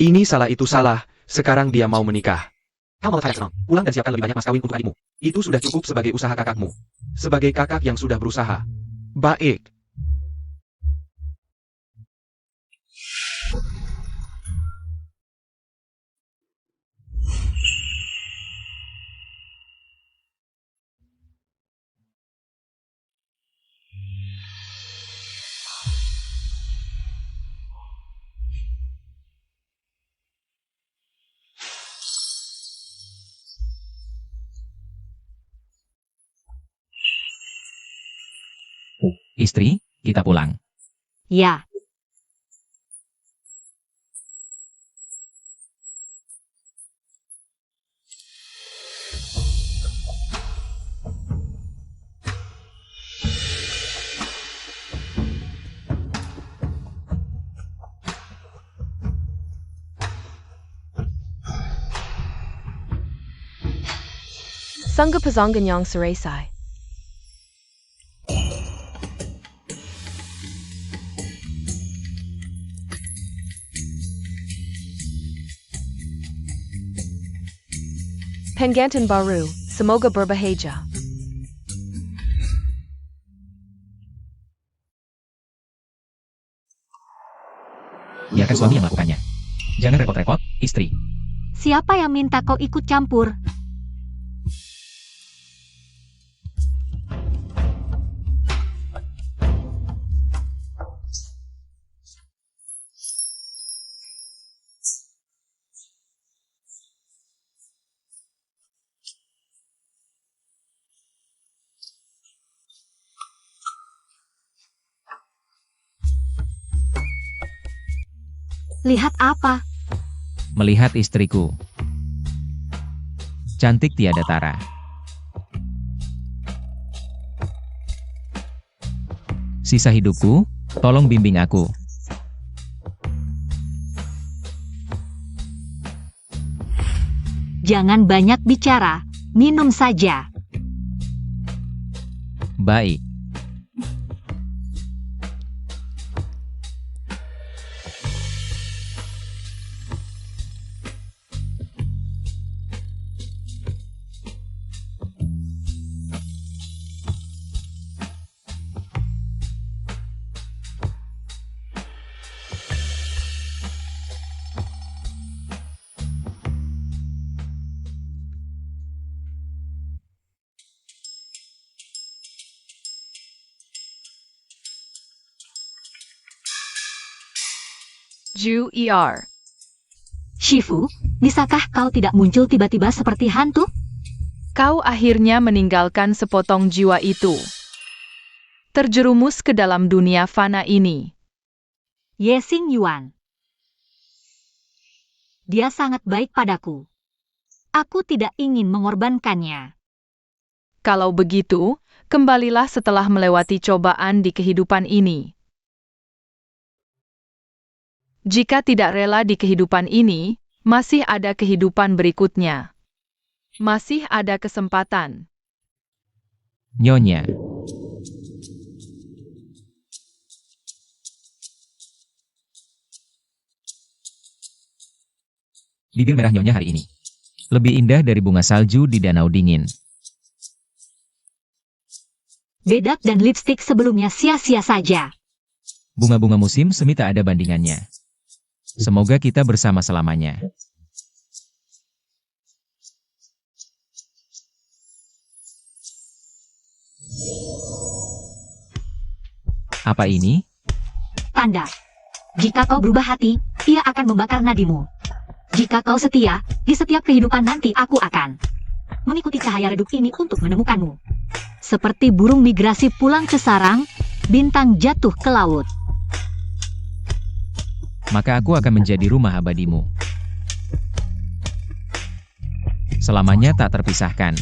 Ini salah itu salah, sekarang dia mau menikah. Kau mau senang, pulang dan siapkan lebih banyak mas kawin untuk adikmu. Itu sudah cukup sebagai usaha kakakmu. Sebagai kakak yang sudah berusaha. Baik. Istri, kita pulang. Ya. Sangga Pazangganyang Saresai. Pengantin baru, semoga berbahagia. Biarkan suami yang melakukannya. Jangan repot-repot, istri. Siapa yang minta kau ikut campur? Lihat apa? Melihat istriku. Cantik tiada tara. Sisa hidupku, tolong bimbing aku. Jangan banyak bicara, minum saja. Baik. Juier. Shifu, bisakah kau tidak muncul tiba-tiba seperti hantu? Kau akhirnya meninggalkan sepotong jiwa itu. Terjerumus ke dalam dunia fana ini. Ye Xing Yuan. Dia sangat baik padaku. Aku tidak ingin mengorbankannya. Kalau begitu, Kembalilah setelah melewati cobaan di kehidupan ini. Jika tidak rela di kehidupan ini, masih ada kehidupan berikutnya. Masih ada kesempatan. Nyonya. Bibir merah Nyonya hari ini lebih indah dari bunga salju di danau dingin. Bedak dan lipstik sebelumnya sia-sia saja. Bunga-bunga musim semi tak ada bandingannya. Semoga kita bersama selamanya. Apa ini? Tanda. Jika kau berubah hati, ia akan membakar nadimu. Jika kau setia, di setiap kehidupan nanti aku akan mengikuti cahaya redup ini untuk menemukanmu. Seperti burung migrasi pulang ke sarang, bintang jatuh ke laut. Maka aku akan menjadi rumah abadimu. Selamanya tak terpisahkan.